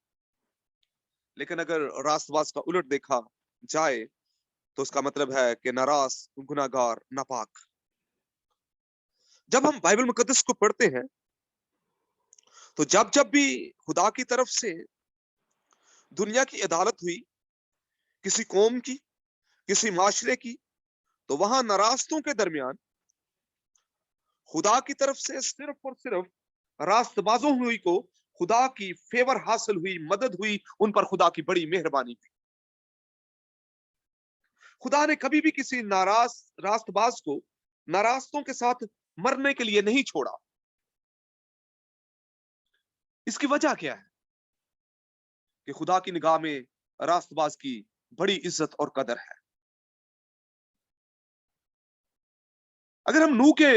लेकिन अगर रास्तबाज का उलट देखा जाए तो उसका मतलब है कि नाराज, गुनाहगार, नापाक। जब हम बाइबल मुकद्दस को पढ़ते हैं तो जब जब भी खुदा की तरफ से दुनिया की अदालत हुई, किसी कौम की, किसी माशरे की, तो वहां नाराजतों के दरमियान खुदा की तरफ से सिर्फ और सिर्फ रास्तबाजों हुई को खुदा की फेवर हासिल हुई, मदद हुई, उन पर खुदा की बड़ी मेहरबानी हुई। खुदा ने कभी भी किसी नाराज रास्तबाज को नाराजतों के साथ मरने के लिए नहीं छोड़ा। इसकी वजह क्या है? कि खुदा की निगाह में रास्तबाज की बड़ी इज्जत और कदर है। अगर हम नूह के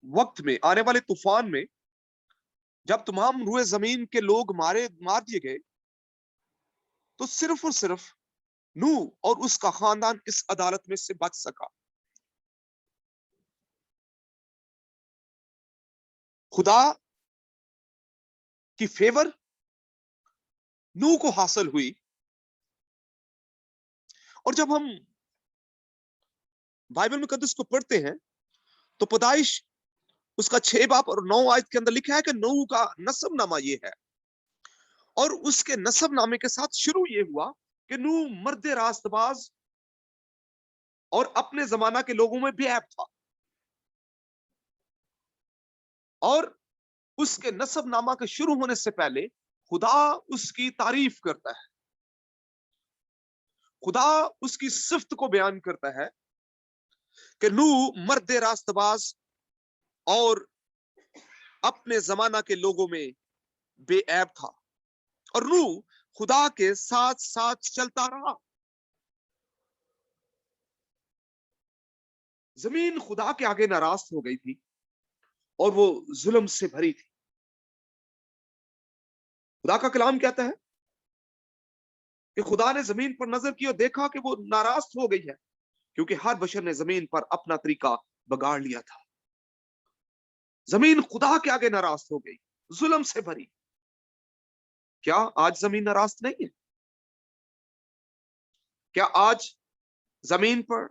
वक्त में आने वाले तूफान में जब तमाम रूए जमीन के लोग मार दिए गए, तो सिर्फ और सिर्फ नूह और उसका खानदान इस अदालत में से बच सका। खुदा की फेवर नूह को हासिल हुई। और जब हम बाइबल मुकद्दस को पढ़ते हैं तो पैदाइश उसका 6 बाब और 9 आयत के अंदर लिखा है कि नूह का नसब नामा ये है, और उसके नसब नामे के साथ शुरू ये हुआ कि नूह मर्द रास्तबाज और अपने जमाना के लोगों में बेऐब था। और उसके नसब नामा के शुरू होने से पहले खुदा उसकी तारीफ करता है, खुदा उसकी सिफ्त को बयान करता है कि नूह मर्द रास्तबाज और अपने जमाना के लोगों में बेऐब था, और नूह खुदा के साथ साथ चलता रहा। जमीन खुदा के आगे नाराज हो गई थी और वो जुल्म से भरी थी। खुदा का कलाम कहता है कि खुदा ने जमीन पर नजर की और देखा कि वो नाराज हो गई है, क्योंकि हर बशर ने जमीन पर अपना तरीका बगाड़ लिया था। जमीन खुदा के आगे नाराज हो गई, जुल्म से भरी। क्या आज जमीन नाराज नहीं है? क्या आज जमीन पर,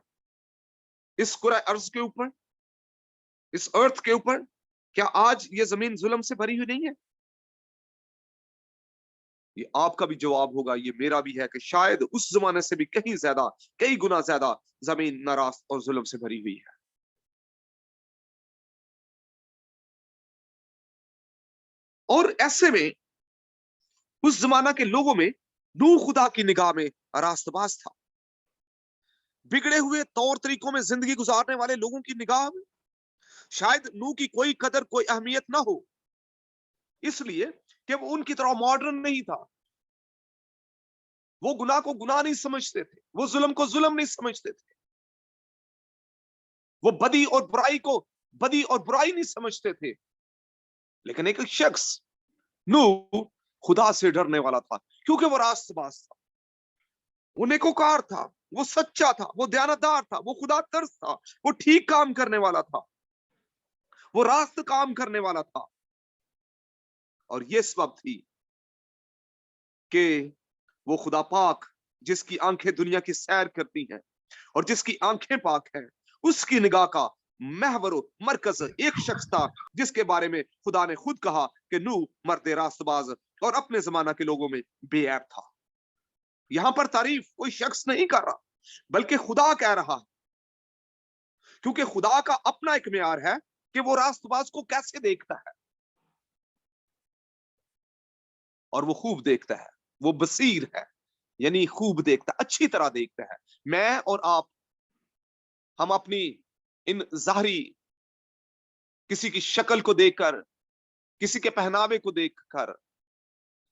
इस कुरा अर्ज के ऊपर, इस अर्थ के ऊपर, क्या आज ये जमीन जुल्म से भरी हुई नहीं है? ये आपका भी जवाब होगा, ये मेरा भी है, कि शायद उस जमाने से भी कहीं ज्यादा, कई गुना ज्यादा जमीन नाराज और जुल्म से भरी हुई है। और ऐसे में उस जमाना के लोगों में नूह खुदा की निगाह में रास्तबाज था। बिगड़े हुए तौर तरीकों में जिंदगी गुजारने वाले लोगों की निगाह में शायद नूह की कोई कदर, कोई अहमियत ना हो, इसलिए कि वो उनकी तरह मॉडर्न नहीं था। वो गुनाह को गुनाह नहीं समझते थे, वो जुल्म को जुल्म नहीं समझते थे, वो बदी और बुराई को बदी और बुराई नहीं समझते थे। लेकिन एक शख्स नूह खुदा से डरने वाला था, क्योंकि वो रास्तबाज था, वो नेकोकार था, वो सच्चा था, वो दयानतदार था, वो खुदा तरस था, वो ठीक काम करने वाला था। वो रास्त काम करने वाला था। और ये सबब थी कि वो खुदा पाक जिसकी आंखें दुनिया की सैर करती हैं और जिसकी आंखें पाक हैं, उसकी निगाह का महवर मरकज एक शख्स था जिसके बारे में खुदा ने खुद कहा कि नूह मर्द रास्तबाज और अपने जमाना के लोगों में बेऐब था। यहां पर तारीफ कोई शख्स नहीं कर रहा, बल्कि खुदा कह रहा है, क्योंकि खुदा का अपना एक मेयार है कि वो रास्तबाज को कैसे देखता है, और वो खूब देखता है। वो बसीर है, यानी खूब देखता है, अच्छी तरह देखता है। मैं और आप, हम अपनी इन जाहरी किसी की शक्ल को देखकर, किसी के पहनावे को देखकर,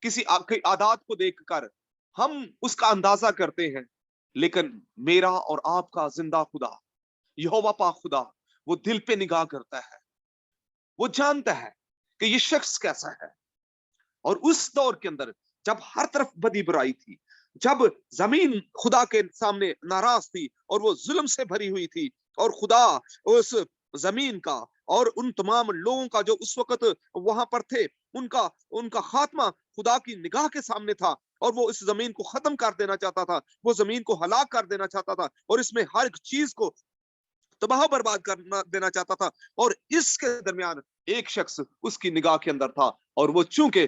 किसी आदात को देखकर हम उसका अंदाजा करते हैं, लेकिन मेरा और आपका जिंदा खुदा, यहोवा पाक खुदा, वो दिल पे निगाह करता है। वो जानता है कि ये शख्स कैसा है। और उस दौर के अंदर जब हर तरफ बदी बुराई थी, जब जमीन खुदा के सामने नाराज थी और वो जुल्म से भरी हुई थी, और खुदा उस जमीन का और उन तमाम लोगों का जो उस वक्त वहां पर थे, उनका उनका खात्मा खुदा की निगाह के सामने था, और वो इस जमीन को खत्म कर देना चाहता था, वो जमीन को हलाक कर देना चाहता था, और इसमें हर एक चीज को तबाह बर्बाद करना देना चाहता था। और इसके दरमियान एक शख्स उसकी निगाह के अंदर था, और वो चूंकि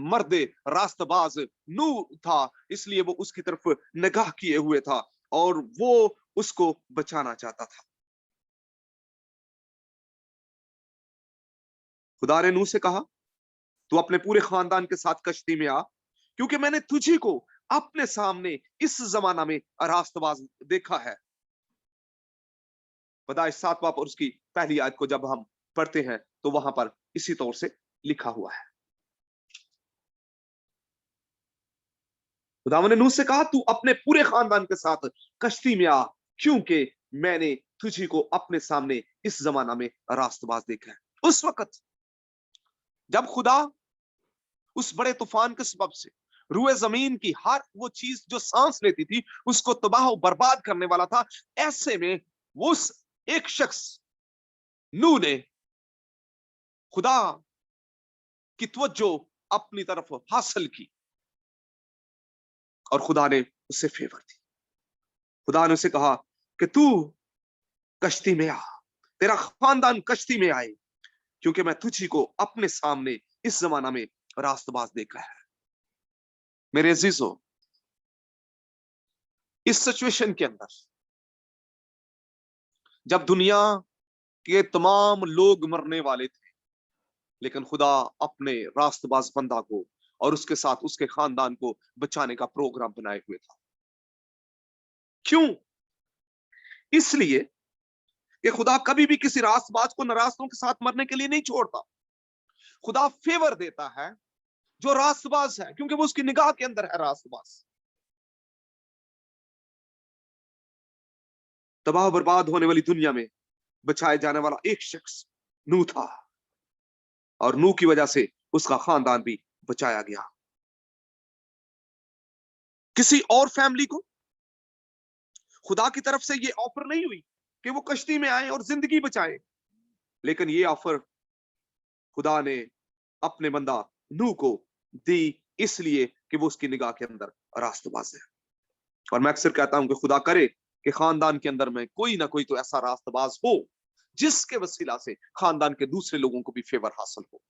मर्द रास्तबाज नूह था, इसलिए वो उसकी तरफ निगाह किए हुए था और वो उसको बचाना चाहता था। खुदा ने नूह से कहा, तू अपने पूरे खानदान के साथ कश्ती में आ, क्योंकि मैंने तुझी को अपने सामने इस जमाना में रास्तबाज देखा है। पैदाइश 7 बाब और उसकी पहली आयत को जब हम पढ़ते हैं तो वहां पर इसी तौर से लिखा हुआ है। खुदा ने नूह से कहा, तू अपने पूरे खानदान के साथ कश्ती में आ, क्योंकि मैंने तुझी को अपने सामने इस जमाना में रास्तबाज देखा है। उस वक्त जब खुदा उस बड़े तूफान के सबब से रूए जमीन की हर वो चीज जो सांस लेती थी उसको तबाह और बर्बाद करने वाला था, ऐसे में वो उस एक शख्स नूह ने खुदा की तवज्जो अपनी तरफ हासिल की और खुदा ने उससे फेवर दी। खुदा ने उसे कहा कि तू कश्ती में आ, तेरा खानदान कश्ती में आए, क्योंकि मैं तुझी को अपने सामने इस जमाना में रास्तबाज देखा है। मेरे अजीजों, इस सिचुएशन के अंदर जब दुनिया के तमाम लोग मरने वाले थे, लेकिन खुदा अपने रास्तबाज बंदा को और उसके साथ उसके खानदान को बचाने का प्रोग्राम बनाए हुए था। क्यों? इसलिए कि खुदा कभी भी किसी रास्तबाज को नारास्तों के साथ मरने के लिए नहीं छोड़ता। खुदा फेवर देता है जो रास्तबाज है, क्योंकि वो उसकी निगाह के अंदर है रास्तबाज। तबाह बर्बाद होने वाली दुनिया में बचाए जाने वाला एक शख्स नूह था, और नूह की वजह से उसका खानदान भी बचाया गया। किसी और फैमिली को खुदा की तरफ से ये ऑफर नहीं हुई कि वो कश्ती में आए और जिंदगी बचाए, लेकिन ये ऑफर खुदा ने अपने बंदा नूह को दी, इसलिए कि वो उसकी निगाह के अंदर रास्तबाज है। और मैं अक्सर कहता हूं कि खुदा करे कि खानदान के अंदर में कोई ना कोई तो ऐसा रास्तबाज हो जिसके वसीला से खानदान के दूसरे लोगों को भी फेवर हासिल हो।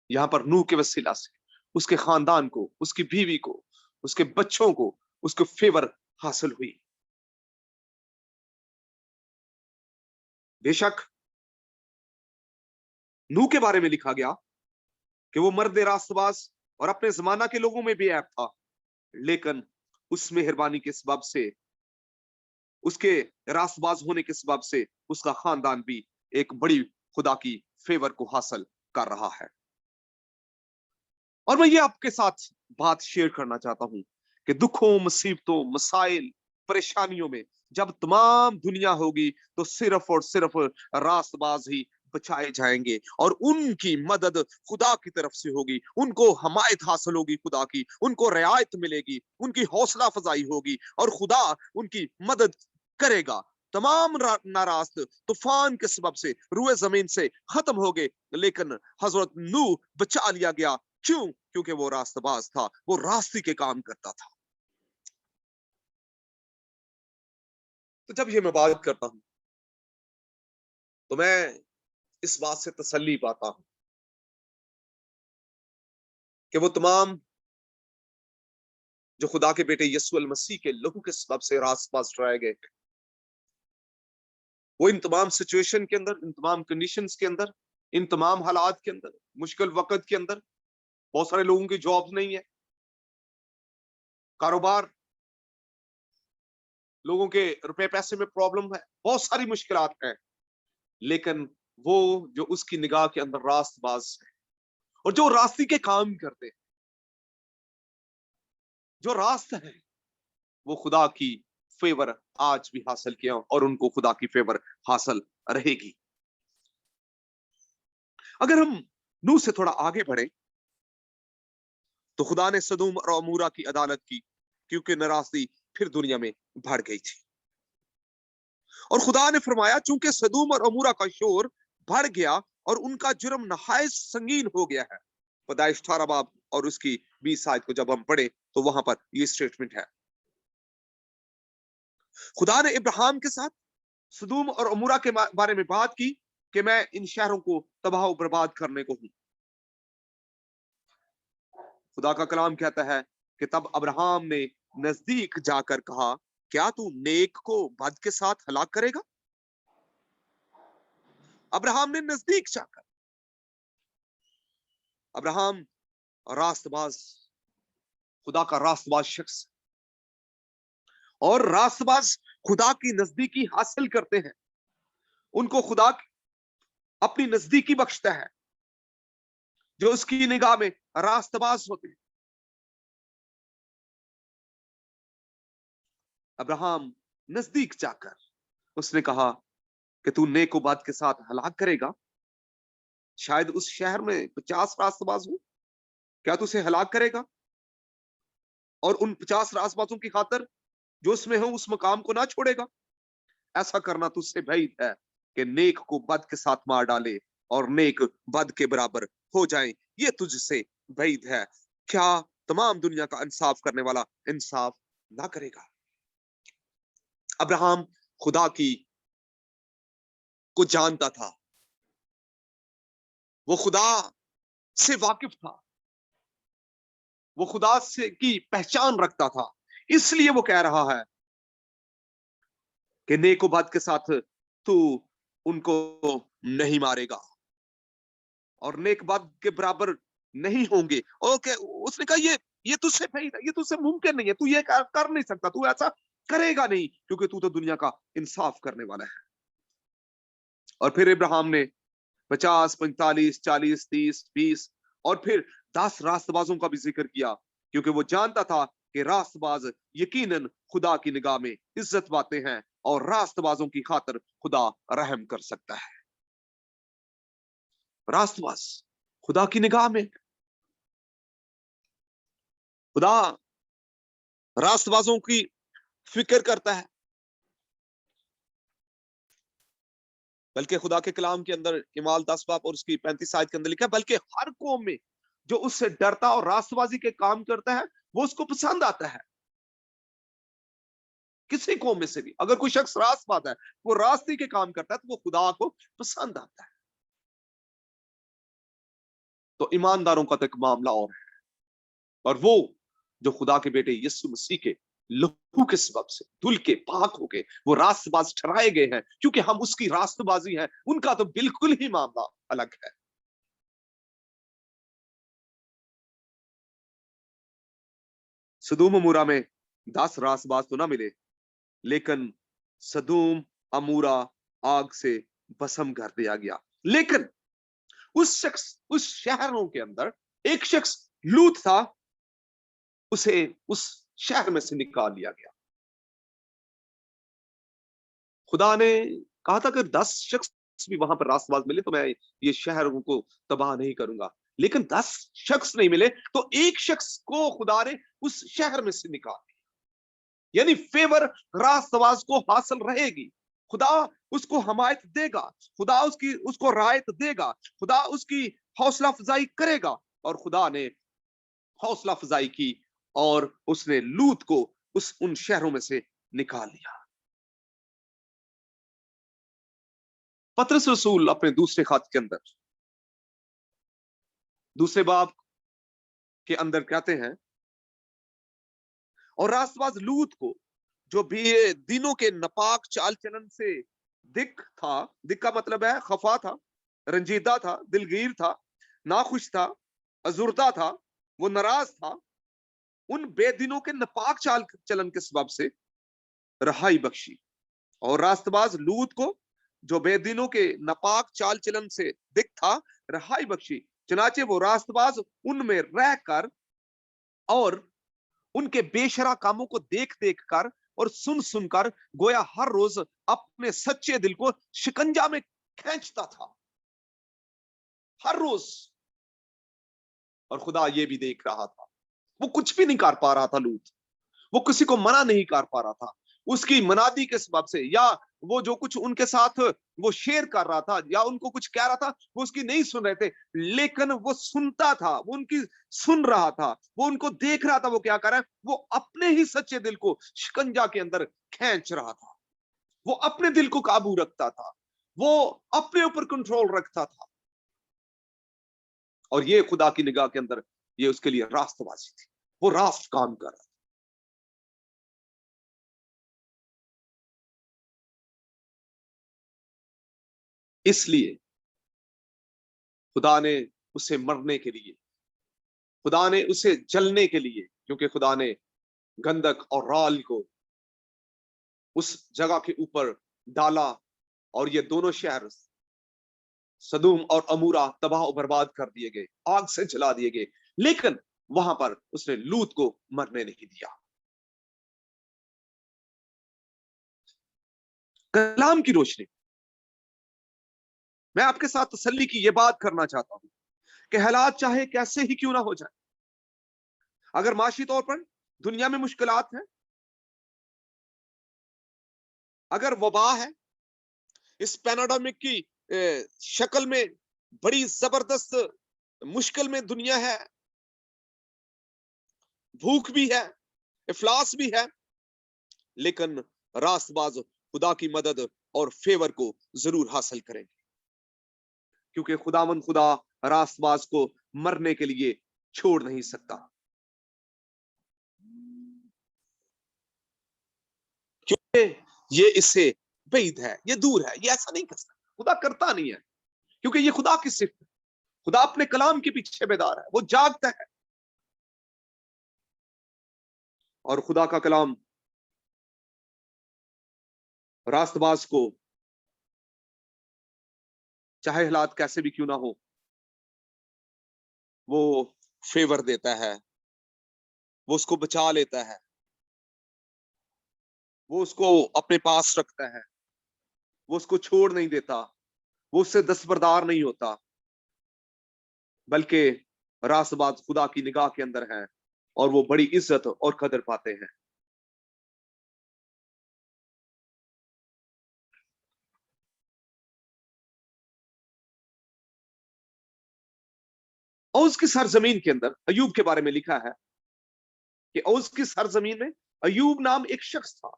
यहां पर नूह के वसीला से उसके खानदान को, उसकी बीवी को, उसके बच्चों को उसको फेवर हासिल हुई। बेशक नूह के बारे में लिखा गया कि वो मर्द रास्तबाज और अपने जमाना के लोगों में भी ऐब था, लेकिन उस मेहरबानी के सबब से, उसके रास्तबाज होने के सबब से उसका खानदान भी एक बड़ी खुदा की फेवर को हासिल कर रहा है। और मैं ये आपके साथ बात शेयर करना चाहता हूं कि दुखों, मुसीबतों, मसाइल, परेशानियों में जब तमाम दुनिया होगी तो सिर्फ और सिर्फ रास्तबाज ही बचाए जाएंगे, और उनकी मदद खुदा की तरफ से होगी, उनको हमायत हासिल होगी खुदा की, उनको रियायत मिलेगी, उनकी हौसला अफजाई होगी और खुदा उनकी मदद करेगा। तमाम नारास्त तूफान के सबब से रुए जमीन से खत्म हो गए, लेकिन हजरत नूह बचा लिया गया। क्यों? क्योंकि वो रास्तबाज था, वो रास्ते के काम करता था। तो जब ये मैं बात करता हूं तो मैं इस बात से तसल्ली पाता हूं कि वो तमाम जो खुदा के बेटे यीशु अल मसीह के लहू के सबब से रास्तबाज ठहराए गए, वो इन तमाम सिचुएशन के अंदर, इन तमाम कंडीशंस के अंदर, इन तमाम हालात के अंदर, मुश्किल वक्त के अंदर, बहुत सारे लोगों की जॉब्स नहीं है, कारोबार, लोगों के रुपए पैसे में प्रॉब्लम है, बहुत सारी मुश्किलात हैं, लेकिन वो जो उसकी निगाह के अंदर रास्तबाज है और जो रास्ते के काम करते हैं, जो रास्ता है, वो खुदा की फेवर आज भी हासिल किया और उनको खुदा की फेवर हासिल रहेगी। अगर हम नूह से थोड़ा आगे बढ़े तो खुदा ने सदूम और अमूरा की अदालत की, क्योंकि नाराजगी फिर दुनिया में बढ़ गई थी। और खुदा ने फरमाया, चूंकि सदूम और अमूरा का शोर बढ़ गया और उनका जुर्म नहायत संगीन हो गया है। पैदाइश 18 बाब और उसकी 20 आयत को जब हम पढ़े तो वहां पर ये स्टेटमेंट है। खुदा ने इब्राहिम के साथ सदूम और अमूरा के बारे में बात की कि मैं इन शहरों को तबाह और बर्बाद करने को हूं। खुदा का कलाम कहता है कि तब अब्राहम ने नजदीक जाकर कहा, क्या तू नेक को बद के साथ हलाक करेगा? अब्राहम ने नजदीक जाकर, अब्राहम रास्तबाज, खुदा का रास्तबाज शख्स, और रास्तबाज खुदा की नजदीकी हासिल करते हैं, उनको खुदा अपनी नजदीकी बख्शता है जो उसकी निगाह में रास्तबाज होते हैं। अब्राहम नजदीक जाकर उसने कहा कि तू नेकोबाद के साथ हलाक करेगा। शायद उस शहर में 50 रास्तबाज हो, क्या तू उसे हलाक करेगा? और उन 50 रास्तबाजों की खातिर जो उसमें हो उस मकाम को ना छोड़ेगा? ऐसा करना तुझसे बैद है कि नेक को बद के साथ मार डाले और नेक बद के बराबर हो जाए, ये तुझसे बैद है। क्या तमाम दुनिया का इंसाफ करने वाला इंसाफ ना करेगा? अब्राहम खुदा की को जानता था, वो खुदा से वाकिफ था, वो खुदा से की पहचान रखता था, इसलिए वो कह रहा है कि नेकोबाद के साथ तू उनको नहीं मारेगा और नेकबाद के बराबर नहीं होंगे। ओके, उसने कहा ये तुझसे ये तुझसे मुमकिन नहीं है, तू ये कर नहीं सकता, तू ऐसा करेगा नहीं, क्योंकि तू तो दुनिया का इंसाफ करने वाला है। और फिर इब्राहिम ने 50, 45, 40, 30, 20 और फिर 10 रास्तबाजों का भी जिक्र किया, क्योंकि वो जानता था कि रास्तबाज यकीनन खुदा की निगाह में इज्जत पाते हैं और रास्तबाजों की खातिर खुदा रहम कर सकता है। रास्तबाज खुदा की निगाह में, खुदा रास्तबाजों की फिक्र करता है। बल्कि खुदा के कलाम के अंदर इमाल 10 बाब और उसकी 35 आयत के अंदर लिखा है, बल्कि हर कौम में जो उससे डरता और रास्तबाजी के काम करता है वो उसको पसंद आता है। किसी कौम में से भी अगर कोई शख्स रास्तबाज है, वो रास्ते के काम करता है, तो वो खुदा को पसंद आता है। तो ईमानदारों का तो एक मामला और है, और वो जो खुदा के बेटे यीशु मसीह के लहू के सबब से धुल के पाक हो गए, वो रास्तबाज ठहराए गए हैं, क्योंकि हम उसकी रास्तबाजी हैं। उनका तो बिल्कुल ही मामला अलग है। सदूम अमूरा में 10 रास्तबाज तो ना मिले, लेकिन सदूम अमूरा आग से भस्म कर दिया गया। लेकिन उस शहरों के अंदर एक शख्स लूत था, उसे उस शहर में से निकाल लिया गया। खुदा ने कहा था कि 10 शख्स भी वहां पर रास्तबाज मिले तो मैं ये शहरों को तबाह नहीं करूंगा, लेकिन 10 शख्स नहीं मिले तो एक शख्स को खुदा ने उस शहर में से निकाल दिया। यानी फेवर रास्तबाज को हासिल रहेगी। खुदा उसको हमायत देगा, खुदा उसको रायत देगा, खुदा उसकी हौसला अफजाई करेगा। और खुदा ने हौसला अफजाई की और उसने लूत को उन शहरों में से निकाल लिया। पतरस रसूल अपने दूसरे खत के अंदर दूसरे बाब के अंदर कहते हैं, और रास्तबाज लूत को, जो भी दिनों के नापाक चाल चलन से दिक का मतलब है खफा था, रंजीदा था, दिलगीर था, नाखुश था, अजुर्दा था, वो नाराज था, उन बेदिनों के नापाक चाल चलन के सबब से रहाई बख्शी। और रास्तबाज लूत को, जो बेदिनों के नापाक चाल चलन से दिक था, रहाई बख्शी। चनाचे वो रास्तबाज उनमें रहकर और उनके बेशरा कामों को देख देख कर और सुन सुनकर गोया हर रोज अपने सच्चे दिल को शिकंजा में खींचता था, हर रोज। और खुदा ये भी देख रहा था, वो कुछ भी नहीं कर पा रहा था लूत, वो किसी को मना नहीं कर पा रहा था उसकी मनादी के सबब से, या वो जो कुछ उनके साथ वो शेयर कर रहा था या उनको कुछ कह रहा था, वो उसकी नहीं सुन रहे थे, लेकिन वो सुनता था, वो उनकी सुन रहा था, वो उनको देख रहा था वो क्या कर रहा है। वो अपने ही सच्चे दिल को शिकंजा के अंदर खींच रहा था, वो अपने दिल को काबू रखता था, वो अपने ऊपर कंट्रोल रखता था। और ये खुदा की निगाह के अंदर ये उसके लिए रास्तबाजी थी, वो रास्त काम कर रहा था। इसलिए खुदा ने उसे मरने के लिए, खुदा ने उसे जलने के लिए, क्योंकि खुदा ने गंधक और राल को उस जगह के ऊपर डाला और ये दोनों शहर सदूम और अमूरा तबाह और बर्बाद कर दिए गए, आग से जला दिए गए, लेकिन वहां पर उसने लूत को मरने नहीं दिया। कलाम की रोशनी मैं आपके साथ तसल्ली की यह बात करना चाहता हूं कि हालात चाहे कैसे ही क्यों ना हो जाए, अगर माशी तौर पर दुनिया में मुश्किलात हैं, अगर वबा है, इस पैनाडेमिक की शक्ल में बड़ी जबरदस्त मुश्किल में दुनिया है, भूख भी है, इफलास भी है, लेकिन रास्तबाज खुदा की मदद और फेवर को जरूर हासिल करेंगे, क्योंकि खुदावंद खुदा रास्तबाज को मरने के लिए छोड़ नहीं सकता, क्योंकि ये इससे बैद है, ये दूर है, ये ऐसा नहीं कर सकता, खुदा करता नहीं है, क्योंकि ये खुदा की सिफत है। खुदा अपने कलाम के पीछे बेदार है, वो जागता है, और खुदा का कलाम रास्तबाज को चाहे हालात कैसे भी क्यों ना हो, वो फेवर देता है, वो उसको बचा लेता है, वो उसको अपने पास रखता है, वो उसको छोड़ नहीं देता, वो उससे दस्तबरदार नहीं होता, बल्कि रास्तबाज खुदा की निगाह के अंदर है और वो बड़ी इज्जत और कदर पाते हैं। औज की सरजमीन के अंदर अयूब के बारे में लिखा है कि औज की सरजमीन में अयूब नाम एक शख्स था,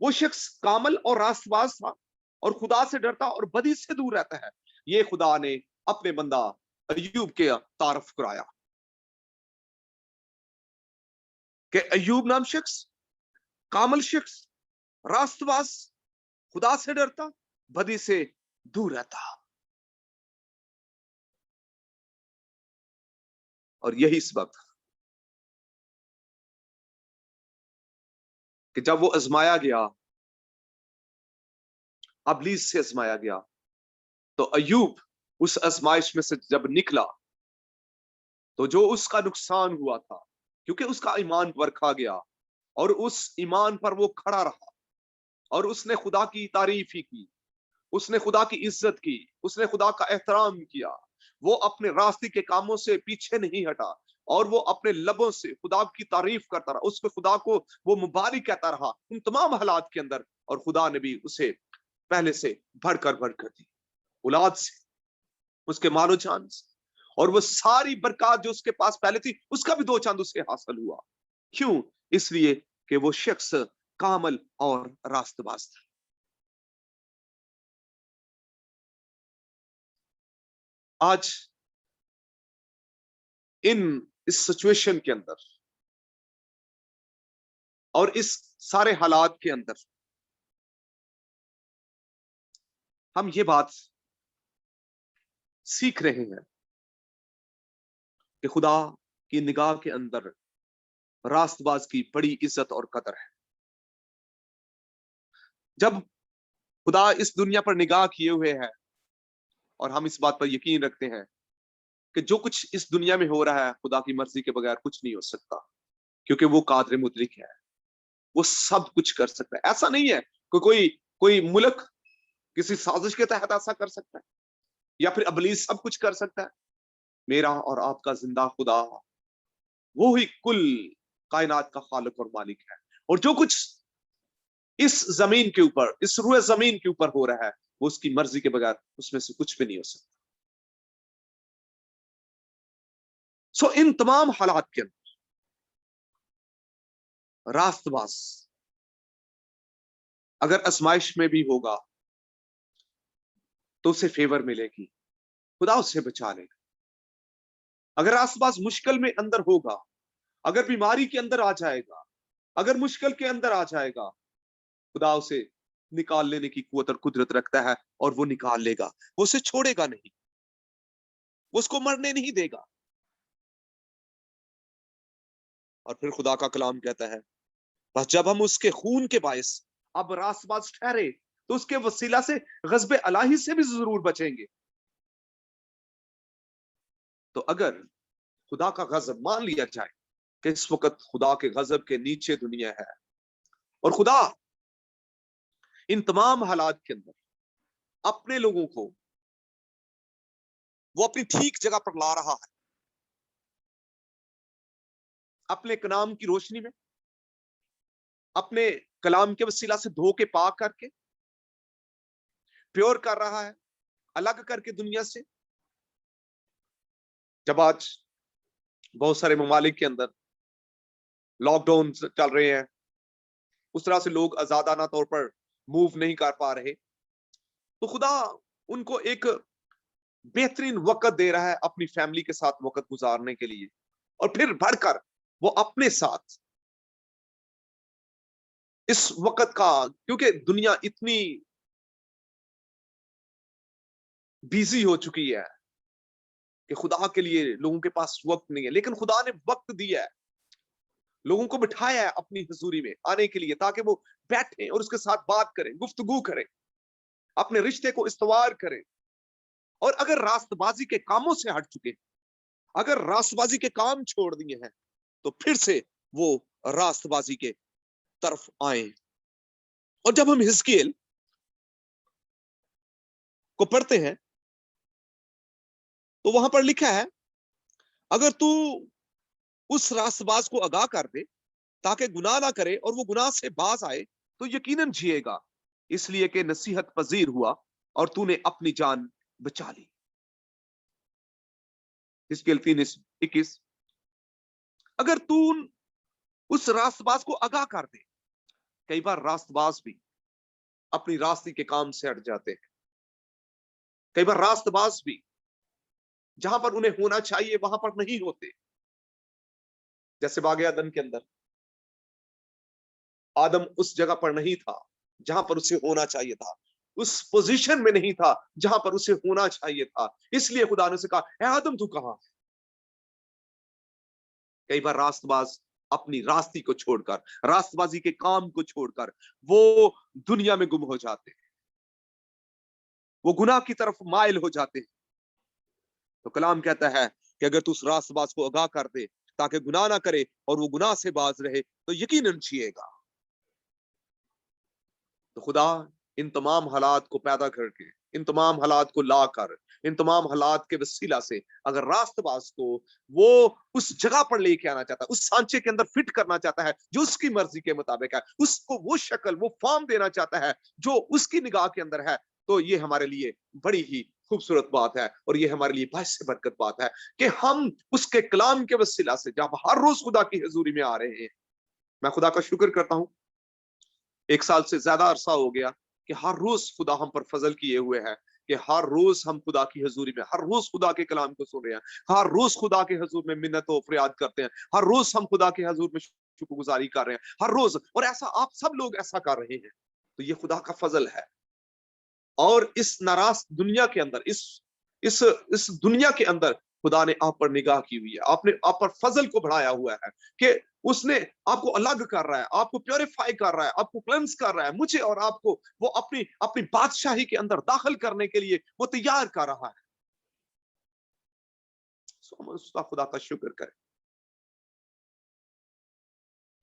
वो शख्स कामल और रास्तबाज था और खुदा से डरता और बदी से दूर रहता है। ये खुदा ने अपने बंदा अयूब के तारफ कराया कि अयूब नाम शख्स, कामल शख्स, रास्तबाज, खुदा से डरता, बदी से दूर रहता। और यही सबब था कि जब वो आजमाया गया, अबलीस से आजमाया गया, तो अयूब उस आजमाइश में से जब निकला तो जो उसका नुकसान हुआ था, क्योंकि उसका ईमान परखा गया और उस ईमान पर वो खड़ा रहा और उसने खुदा की तारीफ ही की, उसने खुदा की इज्जत की, उसने खुदा का एहतराम किया, वो अपने रास्ते के कामों से पीछे नहीं हटा और वो अपने लबों से खुदा की तारीफ करता रहा, उसके खुदा को वो मुबारक कहता रहा उन तमाम हालात के अंदर, और खुदा ने भी उसे पहले से बढ़कर दी, औलाद से, उसके मानो जान से, और वो सारी बरकत जो उसके पास पहले थी उसका भी 2 चांद उसे हासिल हुआ। क्यों? इसलिए कि वो शख्स कामल और रास्तबाज था। आज इस सिचुएशन के अंदर और इस सारे हालात के अंदर हम ये बात सीख रहे हैं कि खुदा की निगाह के अंदर रास्तबाज की बड़ी इज्जत और कदर है। जब खुदा इस दुनिया पर निगाह किए हुए है, और हम इस बात पर यकीन रखते हैं कि जो कुछ इस दुनिया में हो रहा है खुदा की मर्जी के बगैर कुछ नहीं हो सकता, क्योंकि वो कादिर मुदरिक है, वो सब कुछ कर सकता है। ऐसा नहीं है कि कोई मुल्क किसी साजिश के तहत ऐसा कर सकता है या फिर अबलीस सब कुछ कर सकता है। मेरा और आपका जिंदा खुदा वो ही कुल कायनात का खालिक और मालिक है, और जो कुछ इस जमीन के ऊपर, इस रूए जमीन के ऊपर हो रहा है, वो उसकी मर्जी के बगैर उसमें से कुछ भी नहीं हो सकता। सो इन तमाम हालात के अंदर रास्तबाज अगर आजमाइश में भी होगा तो उसे फेवर मिलेगी, खुदा उससे बचा लेगा। अगर रास्तबाज मुश्किल में अंदर होगा, अगर बीमारी के अंदर आ जाएगा, अगर मुश्किल के अंदर आ जाएगा, खुदा उसे निकाल लेने की कुव्वत और कुदरत रखता है, और वो निकाल लेगा। वो उसे छोड़ेगा नहीं, वो उसको मरने नहीं देगा। और फिर खुदा का कलाम कहता है, बस जब हम उसके खून के बायस अब रास्तबाज ठहरे तो उसके वसीला से गज़ब इलाही से भी जरूर बचेंगे। तो अगर खुदा का गजब मान लिया जाए कि इस वक्त खुदा के गजब के नीचे दुनिया है, और खुदा इन तमाम हालात के अंदर अपने लोगों को वो अपनी ठीक जगह पर ला रहा है, अपने कलाम की रोशनी में, अपने कलाम के वसीला से धो के पाक करके प्योर कर रहा है, अलग करके दुनिया से। जब आज बहुत सारे ममालिक के अंदर लॉकडाउन चल रहे हैं, उस तरह से लोग आजादाना तौर पर मूव नहीं कर पा रहे, तो खुदा उनको एक बेहतरीन वक्त दे रहा है अपनी फैमिली के साथ वक्त गुजारने के लिए, और फिर बढ़कर वो अपने साथ इस वक्त का, क्योंकि दुनिया इतनी बिजी हो चुकी है कि खुदा के लिए लोगों के पास वक्त नहीं है, लेकिन खुदा ने वक्त दिया है, लोगों को बिठाया है अपनी हुजूरी में आने के लिए, ताकि वो बैठे और उसके साथ बात करें, गुफ्तगू करें, अपने रिश्ते को इस्तवार करें। और अगर रास्तबाजी के कामों से हट चुके, अगर रास्तबाजी के काम छोड़ दिए हैं, तो फिर से वो रास्तबाजी के तरफ आए। और जब हम हिजकियेल को पढ़ते हैं तो वहां पर लिखा है, अगर तू उस रास्तबाज को आगाह कर दे ताकि गुनाह ना करे और वो गुनाह से बाज आए, तो यकीनन जिएगा, इसलिए कि नसीहत पजीर हुआ और तूने अपनी जान बचा ली। हिजकियेल 3:21। अगर तू उस रास्तबाज को आगाह कर दे, कई बार रास्तबाज भी अपनी रास्ते के काम से हट जाते हैं, कई बार रास्तबाज भी जहां पर उन्हें होना चाहिए वहां पर नहीं होते। जैसे बागे अदन के अंदर आदम उस जगह पर नहीं था जहां पर उसे होना चाहिए था, उस पोजीशन में नहीं था जहां पर उसे होना चाहिए था, इसलिए खुदा ने उसे कहा, ए आदम तू कहां है? कई बार रास्तबाज अपनी रास्ते को छोड़कर, रास्तबाजी के काम को छोड़कर वो दुनिया में गुम हो जाते हैं, वो गुनाह की तरफ माइल हो जाते हैं। तो कलाम कहता है कि अगर तू उस रास्तबाज को आगाह कर दे ताकि गुनाह ना करे और वो गुनाह से बाज रहे, तो यकीनन जिएगा। तो खुदा इन तमाम हालात को पैदा करके इन तमाम हालात को लाकर, इन तमाम हालात के वसीला से अगर रास्तबाज को वो उस जगह पर लेके आना चाहता है, उस सांचे के अंदर फिट करना चाहता है जो उसकी मर्जी के मुताबिक है, उसको वो शक्ल, वो फॉर्म देना चाहता है जो उसकी निगाह के अंदर है, तो ये हमारे लिए बड़ी ही खूबसूरत बात है और ये हमारे लिए बाइस बरकत बात है कि हम उसके कलाम के वसीला से जब हर रोज खुदा की हजूरी में आ रहे हैं। मैं खुदा का शुक्र करता हूं, 1 साल से ज्यादा अरसा हो गया कि हर रोज खुदा हम पर फजल किए हुए है कि हर रोज हम खुदा की हजूरी में, हर रोज खुदा के कलाम को सुन रहे हैं, हर रोज खुदा के हजूर में मिन्नत और फरियाद करते हैं, हर रोज हम खुदा के हजूर में शुक्रगुजारी कर रहे हैं, हर रोज। और ऐसा आप सब लोग ऐसा कर रहे हैं, तो ये खुदा का फजल है। और इस नाराज दुनिया के अंदर, इस दुनिया के अंदर खुदा ने आप पर निगाह की हुई है, आपने आप पर फजल को बढ़ाया हुआ है कि उसने आपको अलग कर रहा है, आपको प्योरीफाई कर रहा है, आपको क्लेंस कर रहा है, मुझे और आपको वो अपनी अपनी बादशाही के अंदर दाखिल करने के लिए वो तैयार कर रहा है। उसका खुदा का शुक्र करें।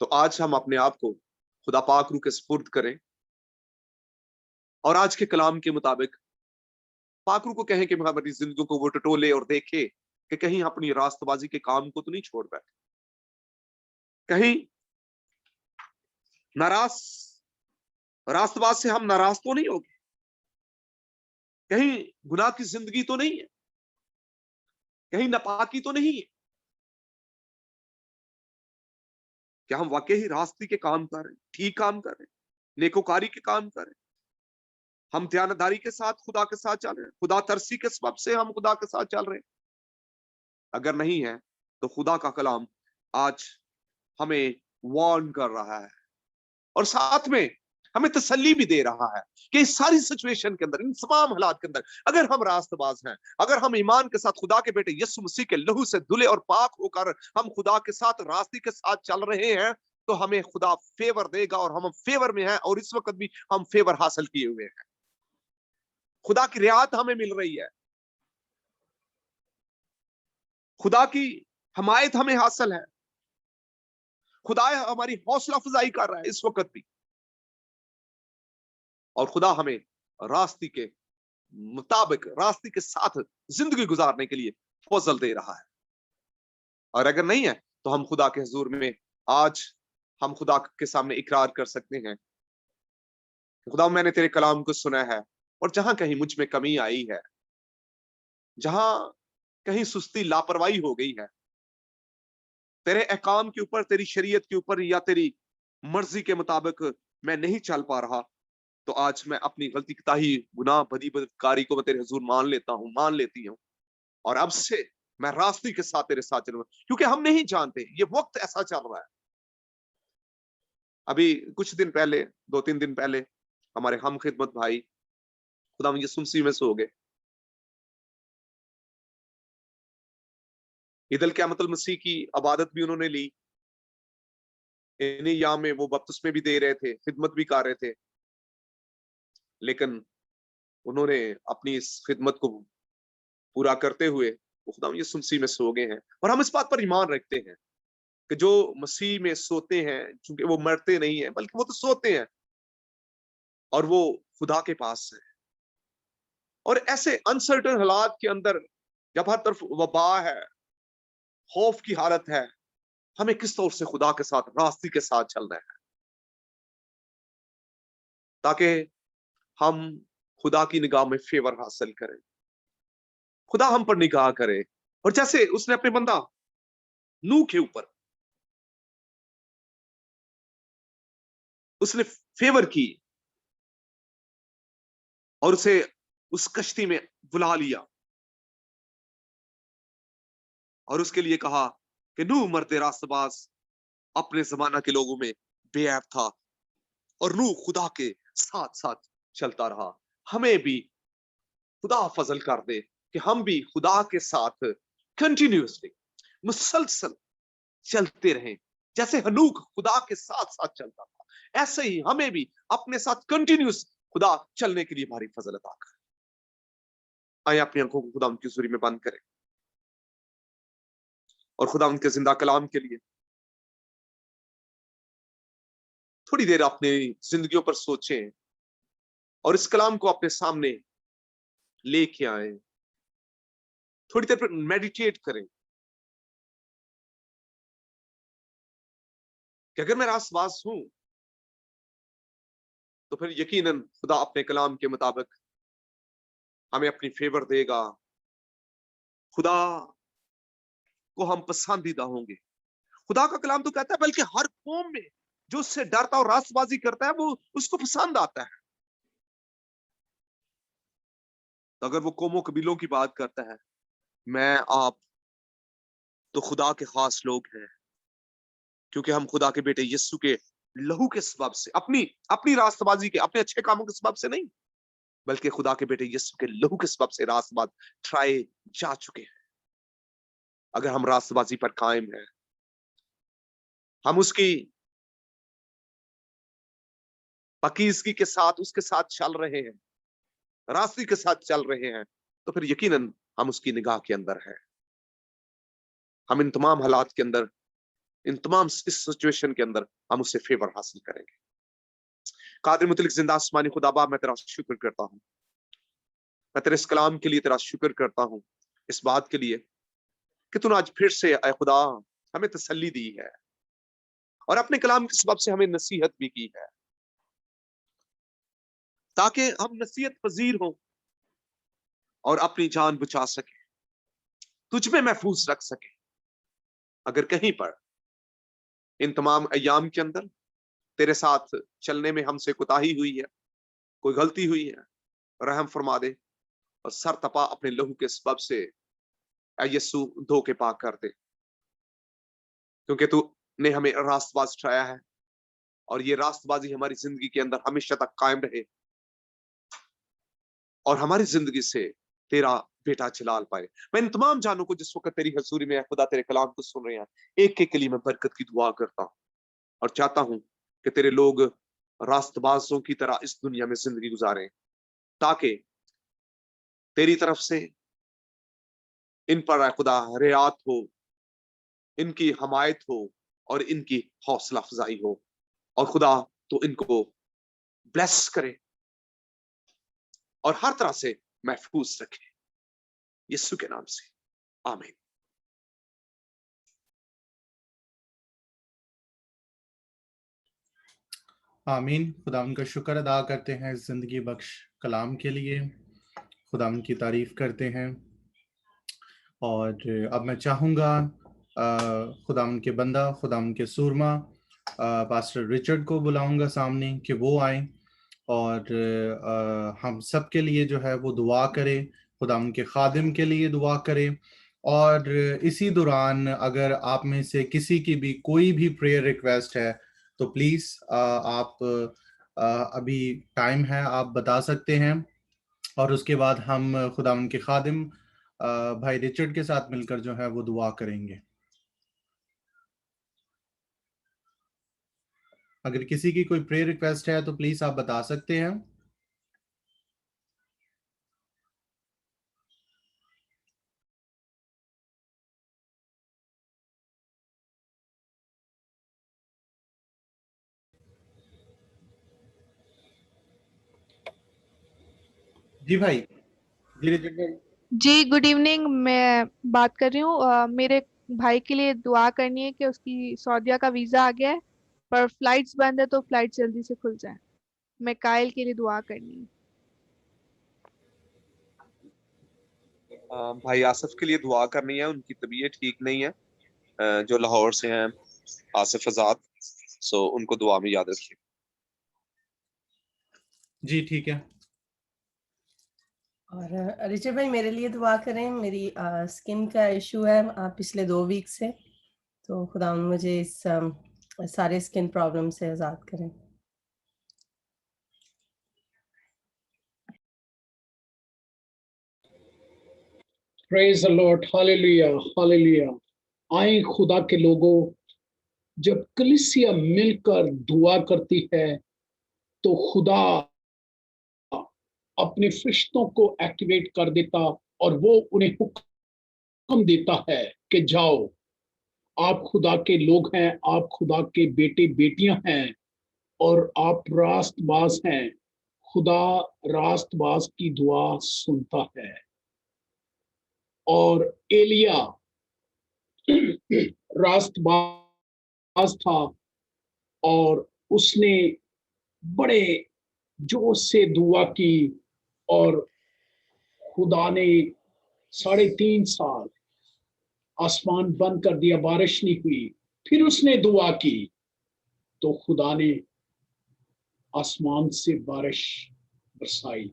तो आज हम अपने आप को खुदा पाक रूह के सुपुर्द करें और आज के कलाम के मुताबिक पाकरू को कहें कि हमारी जिंदगी को वो टटोले और देखे कि कहीं अपनी रास्तबाजी के काम को तो नहीं छोड़ बैठे, कहीं नाराज रास्तबाज से हम नाराज तो नहीं होंगे, कहीं गुनाह की जिंदगी तो नहीं है, कहीं नापाकी तो नहीं है। क्या हम वाकई ही रास्ते के काम कर रहे हैं, ठीक काम कर रहे हैं, नेकोकारी के काम कर रहे हैं, हम ध्यानदारी के साथ खुदा के साथ चल रहे हैं, खुदा तरसी के सबब से हम खुदा के साथ चल रहे हैं? अगर नहीं है तो खुदा का कलाम आज हमें वार्न कर रहा है और साथ में हमें तसल्ली भी दे रहा है कि इस सारी सिचुएशन के अंदर, इन तमाम हालात के अंदर अगर हम रास्तबाज हैं, अगर हम ईमान के साथ खुदा के बेटे यीशु मसीह के लहू से धुले और पाक होकर हम खुदा के साथ रास्ते के साथ चल रहे हैं, तो हमें खुदा फेवर देगा और हम फेवर में हैं और इस वक्त भी हम फेवर हासिल किए हुए हैं। खुदा की रियायत हमें मिल रही है, खुदा की हमायत हमें हासिल है, खुदा हमारी हौसला अफजाई कर रहा है इस वक्त भी, और खुदा हमें रास्ते के मुताबिक, रास्ते के साथ जिंदगी गुजारने के लिए फजल दे रहा है। और अगर नहीं है तो हम खुदा के हुजूर में आज हम खुदा के सामने इकरार कर सकते हैं, खुदा मैंने तेरे कलाम को सुना है और जहां कहीं मुझ में कमी आई है, जहां कहीं सुस्ती लापरवाही हो गई है, तेरे अहकाम के ऊपर, तेरी शरीयत के ऊपर या तेरी मर्जी के मुताबिक मैं नहीं चल पा रहा, तो आज मैं अपनी गलती, कोताही, गुनाह, बदकारी को मैं तेरे हुजूर मान लेती हूँ और अब से मैं रास्ते के साथ तेरे साथ चलूंगा, क्योंकि हम नहीं जानते ये वक्त ऐसा चल रहा है। अभी कुछ दिन पहले, 2-3 दिन पहले हमारे हम खिदमत भाई खुदा यीशु मसीह में सो गए। ईदुल क़यामतुल मसीह की इबादत भी उन्होंने ली, इन्हीं याम में वो बपतिस्मे भी दे रहे थे, खिदमत भी कर रहे थे, लेकिन उन्होंने अपनी इस खिदमत को पूरा करते हुए वो खुदा यीशु मसीह में सो गए हैं। और हम इस बात पर ईमान रखते हैं कि जो मसीह में सोते हैं, चूंकि वो मरते नहीं है बल्कि वो तो सोते हैं और वो खुदा के पास है। और ऐसे अनसर्टन हालात के अंदर जब हर तरफ वबा है, खौफ की हालत है, हमें किस तौर से खुदा के साथ, रास्ते के साथ चलना है ताकि हम खुदा की निगाह में फेवर हासिल करें, खुदा हम पर निगाह करे। और जैसे उसने अपने बंदा नूह के ऊपर उसने फेवर की और उसे उस कश्ती में बुला लिया और उसके लिए कहा कि नूह मर्द रास्तबाज अपने जमाना के लोगों में बेऐब था और नूह खुदा के साथ साथ चलता रहा। हमें भी खुदा फजल कर दे कि हम भी खुदा के साथ कंटिन्यूअसली, मुसलसल चलते रहें। जैसे हनूक खुदा के साथ साथ चलता था, ऐसे ही हमें भी अपने साथ कंटिन्यूअस खुदा चलने के लिए हमारी फजल अता करे। आइए अपनी आंखों को खुदा उनकी हुजूरी में बंद करें और खुदा उनके जिंदा कलाम के लिए थोड़ी देर अपनी जिंदगियों पर सोचें और इस कलाम को अपने सामने लेके आए, थोड़ी देर पर मेडिटेट करें कि अगर मैं रास्तबाज हूं तो फिर यकीनन खुदा अपने कलाम के मुताबिक हमें अपनी फेवर देगा, खुदा को हम पसंदीदा होंगे। खुदा का कलाम तो कहता है बल्कि हर कौम में जो उससे डरता और रास्तबाजी करता है वो उसको पसंद आता है। तो अगर वो कौमों कबीलों की बात करता है, मैं आप तो खुदा के खास लोग हैं, क्योंकि हम खुदा के बेटे यीशु के लहू के सबब से, अपनी रास्तबाजी के, अपने अच्छे कामों के सबब से नहीं, बल्कि खुदा के बेटे यीशु के लहू के सबब से रास्तबाज ठहराए जा चुके हैं। अगर हम रास्तबाजी पर कायम हैं, हम उसकी पाकीज़गी के साथ उसके साथ चल रहे हैं, रास्ते के साथ चल रहे हैं, तो फिर यकीनन हम उसकी निगाह के अंदर हैं। हम इन तमाम हालात के अंदर, इन तमाम इस सिचुएशन के अंदर हम उससे फेवर हासिल करेंगे। कादिर मुतलिक जिंदा आसमानी खुदा बाप, मैं तेरा शुक्र करता हूँ, मैं तेरे इस कलाम के लिए तेरा शुक्र करता हूँ, इस बात के लिए कि तूने आज फिर से ऐ खुदा हमें तसल्ली दी है और अपने कलाम के सबब से हमें नसीहत भी की है, ताकि हम नसीहत पजीर हों और अपनी जान बचा सके, तुझ में महफूज रख सके। अगर कहीं पर इन तमाम अय्याम के अंदर तेरे साथ चलने में हमसे कोताही हुई है, कोई गलती हुई है, रहम फरमा दे और सर तपा अपने लहू के सबब से ऐ यीशु धो के पाक कर दे, क्योंकि तू ने हमें रास्तबाज ठहराया है और ये रास्तबाजी हमारी जिंदगी के अंदर हमेशा तक कायम रहे और हमारी जिंदगी से तेरा बेटा जलाल पाए। मैं इन तमाम जानों को जिस वक्त तेरी हजूरी में खुदा तेरे कलाम को सुन रहे हैं, एक एक के लिए मैं बरकत की दुआ करता हूँ और चाहता हूं कि तेरे लोग रास्तबाजों की तरह इस दुनिया में जिंदगी गुजारें, ताकि तेरी तरफ से इन पर खुदा रियात हो, इनकी हमायत हो और इनकी हौसला अफजाई हो, और खुदा तो इनको ब्लेस करे और हर तरह से महफूज रखे, यीशु के नाम से, आमीन। आमीन। खुदा उनका शुक्र अदा करते हैं जिंदगी बख्श कलाम के लिए, खुदा उनकी तारीफ करते हैं। और अब मैं चाहूँगा खुदा उनके बंदा, खुदा उनके सूरमा पास्टर रिचर्ड को बुलाऊंगा सामने कि वो आए और हम सब के लिए जो है वो दुआ करें, खुदा उनके खादिम के लिए दुआ करें। और इसी दौरान अगर आप में से किसी की भी कोई भी प्रेयर रिक्वेस्ट है तो प्लीज़ आप अभी टाइम है, आप बता सकते हैं और उसके बाद हम खुदा उनके खादिम भाई रिचर्ड के साथ मिलकर जो है वो दुआ करेंगे। अगर किसी की कोई प्रेयर रिक्वेस्ट है तो प्लीज आप बता सकते हैं। जी भाई, जी रिचर्ड। जी गुड इवनिंग, मैं बात कर रही हूँ। मेरे भाई के लिए दुआ करनी है कि उसकी सऊदीया का वीज़ा आ गया है पर फ्लाइट्स बंद है, तो फ्लाइट जल्दी से खुल जाए। मैं कायल के लिए दुआ करनी है। भाई आसिफ के लिए दुआ करनी है, उनकी तबीयत ठीक नहीं है, जो लाहौर से हैं, आसिफ आजाद, सो उनको दुआ में याद रखिए। जी ठीक है। और रिचर्ड भाई मेरे लिए दुआ करें, मेरी स्किन का इशू है पिछले 2 वीक से, तो खुदा मुझे इस सारे स्किन प्रॉब्लम से आज़ाद करें। Praise the Lord, hallelujah hallelujah. आए खुदा के लोगों, जब कलीसिया मिलकर दुआ करती है तो खुदा अपने फरिश्तों को एक्टिवेट कर देता और वो उन्हें हुक्म देता है कि जाओ, आप खुदा के लोग हैं, आप खुदा के बेटे बेटियां हैं और आप रास्तबाज हैं। खुदा रास्तबाज की दुआ सुनता है। और एलिया रास्तबाज था और उसने बड़े जोश से दुआ की और खुदा ने 3.5 साल आसमान बंद कर दिया, बारिश नहीं हुई। फिर उसने दुआ की तो खुदा ने आसमान से बारिश बरसाई।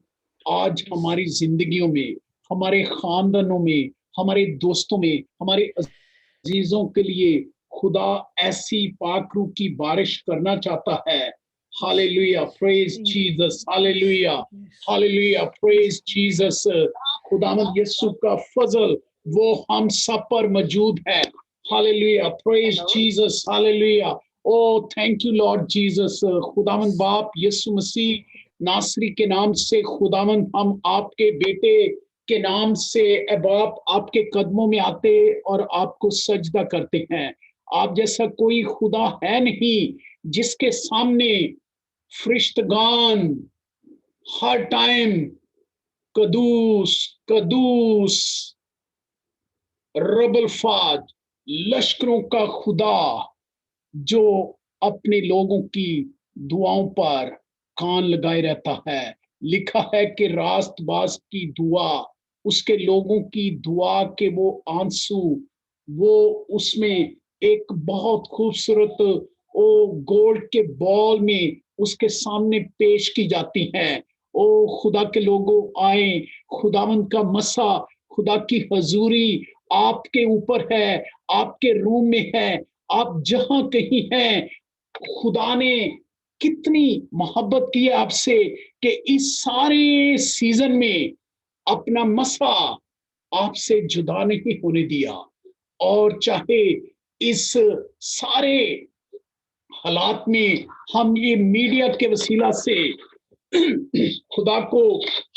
आज हमारी जिंदगियों में, हमारे खानदानों में, हमारे दोस्तों में, हमारे अजीजों के लिए खुदा ऐसी पाकरू की बारिश करना चाहता है। Hallelujah, praise Jesus, hallelujah, hallelujah, praise Jesus. खुदावंद यीशु का फजल वो हम सब पर मौजूद है। Hallelujah, praise Jesus, hallelujah. Oh thank you Lord Jesus. खुदावंद बाप यीशु मसीह नासरी के नाम से खुदावंद हम आपके बेटे के नाम से ए बाप आपके कदमों में आते और आपको सजदा करते हैं। आप जैसा कोई खुदा है नहीं जिसके सामने फरिश्तगान हर टाइम कदूस कदूस रबल फाज लश्करों का खुदा जो अपने लोगों की दुआओं पर कान लगाए रहता है। लिखा है कि रास्तबाज की दुआ, उसके लोगों की दुआ के वो आंसू, वो उसमें एक बहुत खूबसूरत ओ गोल्ड के बॉल में उसके सामने पेश की जाती हैं। ओ खुदा के लोगों आए, खुदावंद का मसा, खुदा की हजूरी आपके ऊपर है, आपके रूम में है, आप जहां कहीं हैं। खुदा ने कितनी मोहब्बत की है आपसे कि इस सारे सीजन में अपना मसा आपसे जुदा नहीं होने दिया। और चाहे इस सारे हालात में हम ये मीडिया के वसीला से खुदा को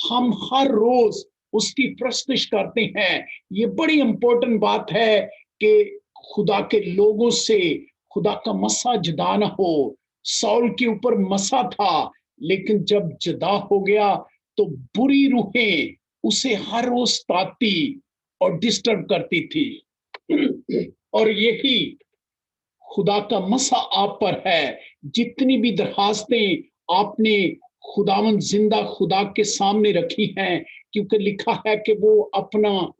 हम हर रोज उसकी प्रस्तुत करते हैं। ये बड़ी इंपॉर्टेंट बात है कि खुदा के लोगों से खुदा का मसा जुदा ना हो। सौल के ऊपर मसा था, लेकिन जब जुदा हो गया तो बुरी रूहें उसे हर रोज ताती और डिस्टर्ब करती थी। और यही खुदा का मसा आप पर है। जितनी भी दरखास्तें आपने खुदावंद जिंदा खुदा के सामने रखी हैं, क्योंकि लिखा है कि वो अपना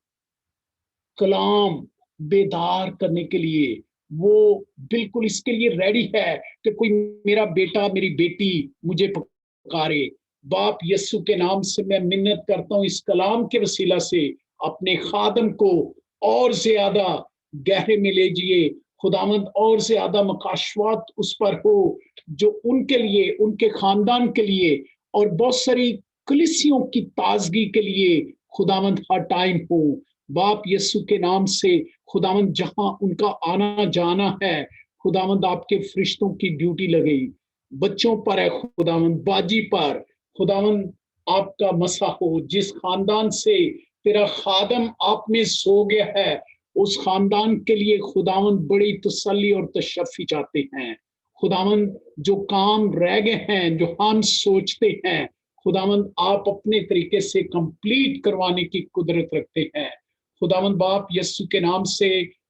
कलाम बेदार करने के लिए वो बिल्कुल इसके लिए रेडी है कि कोई मेरा बेटा मेरी बेटी मुझे पुकारे। बाप यीशु के नाम से मैं मिन्नत करता हूं, इस कलाम के वसीला से अपने खादम को और ज्यादा गहरे में ले जाइए। खुदावंद और ज्यादा मकाशवात उस पर हो, जो उनके लिए, उनके खानदान के लिए और बहुत सारी कलीसियों की ताजगी के लिए खुदावंद हर टाइम हो। बाप यीशु के नाम से खुदावंद जहां उनका आना जाना है, खुदावंद आपके फरिश्तों की ड्यूटी लगई, बच्चों पर है खुदावंद, बाजी पर खुदावंद आपका मसा हो। जिस खानदान से तेरा खादम आप में सो गया है, उस खानदान के लिए खुदावंद बड़ी तसल्ली और तशफ़ी चाहते हैं। खुदावंद जो काम रह गए हैं, जो हम सोचते हैं, खुदावंद आप अपने तरीके से कंप्लीट करवाने की कुदरत रखते हैं। खुदावंद बाप यीशु के नाम से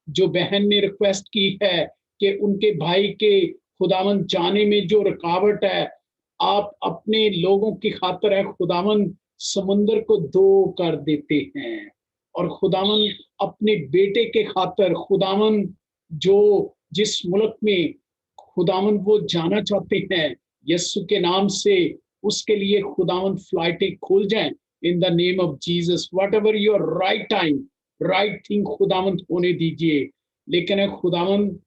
जो बहन ने रिक्वेस्ट की है कि उनके भाई के खुदावंद जाने में जो रुकावट है, आप अपने लोगों की खातिर है खुदावंद समुंदर को दो कर देते हैं। और खुदावंद अपने बेटे के खातिर खुदावंद जो जिस मुल्क में खुदावंद वो जाना चाहते हैं, यीशु के नाम से उसके लिए खुदावंद फ्लाइटें खुल जाएं इन the name of Jesus. What ever your right time, right thing खुदावंद होने दीजिए। लेकिन है खुदावंद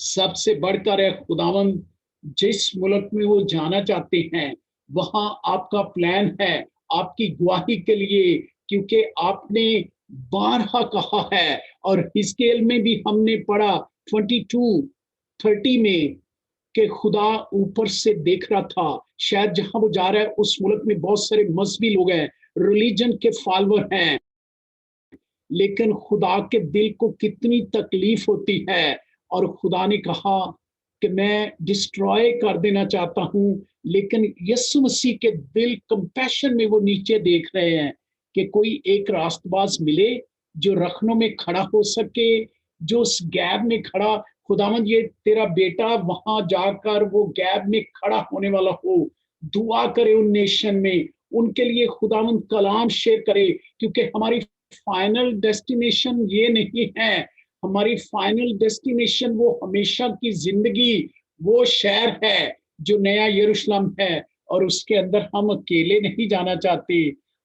सबसे बढ़कर है खुदावंद जिस मुल्क में वो जाना चाहते हैं, वहां आपका प्लान है आपकी गवाही के लिए, क्योंकि आपने बारहा कहा है और हिजकेल में भी हमने पढ़ा 22:30 में कि खुदा ऊपर से देख रहा था। शायद जहां वो जा रहा है उस मुल्क में बहुत सारे मजहबी लोग हैं, रिलीजन के फॉलोअर हैं, लेकिन खुदा के दिल को कितनी तकलीफ होती है। और खुदा ने कहा कि मैं डिस्ट्रॉय कर देना चाहता हूं लेकिन यीशु मसीह के दिल कंपैशन में वो नीचे देख रहे हैं कि कोई एक रास्तबाज मिले जो रखनों में खड़ा हो सके, जो उस गैप में खड़ा, खुदावंद ये तेरा बेटा वहां जाकर वो गैप में खड़ा होने वाला हो, दुआ करे उन नेशन में, उनके लिए खुदावंद कलाम शेयर करे, क्योंकि हमारी फाइनल डेस्टिनेशन ये नहीं है, हमारी फाइनल डेस्टिनेशन वो हमेशा की जिंदगी, वो शहर है जो नया यरूशलेम है, और उसके अंदर हम अकेले नहीं जाना चाहते,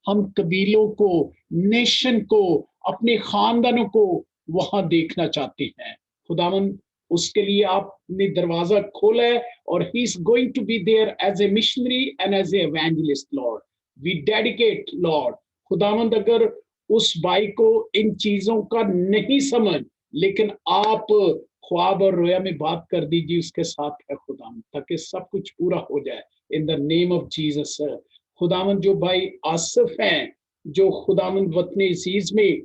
हम कबीलों को, नेशन को, अपने खानदानों को वहां देखना चाहते हैं। खुदावन उसके लिए आपने दरवाजा खोला है, और he is going to be there as a missionary and as a evangelist Lord, we dedicate Lord. खुदावंद अगर उस भाई को इन चीजों का नहीं समझ, लेकिन आप ख्वाब और रोया में बात कर दीजिए उसके साथ है खुदावंद, ताकि सब कुछ पूरा हो जाए इन द नेम ऑफ जीसस। खुदावंद जो भाई आसिफ हैं, जो खुदावंद वतन अजीज में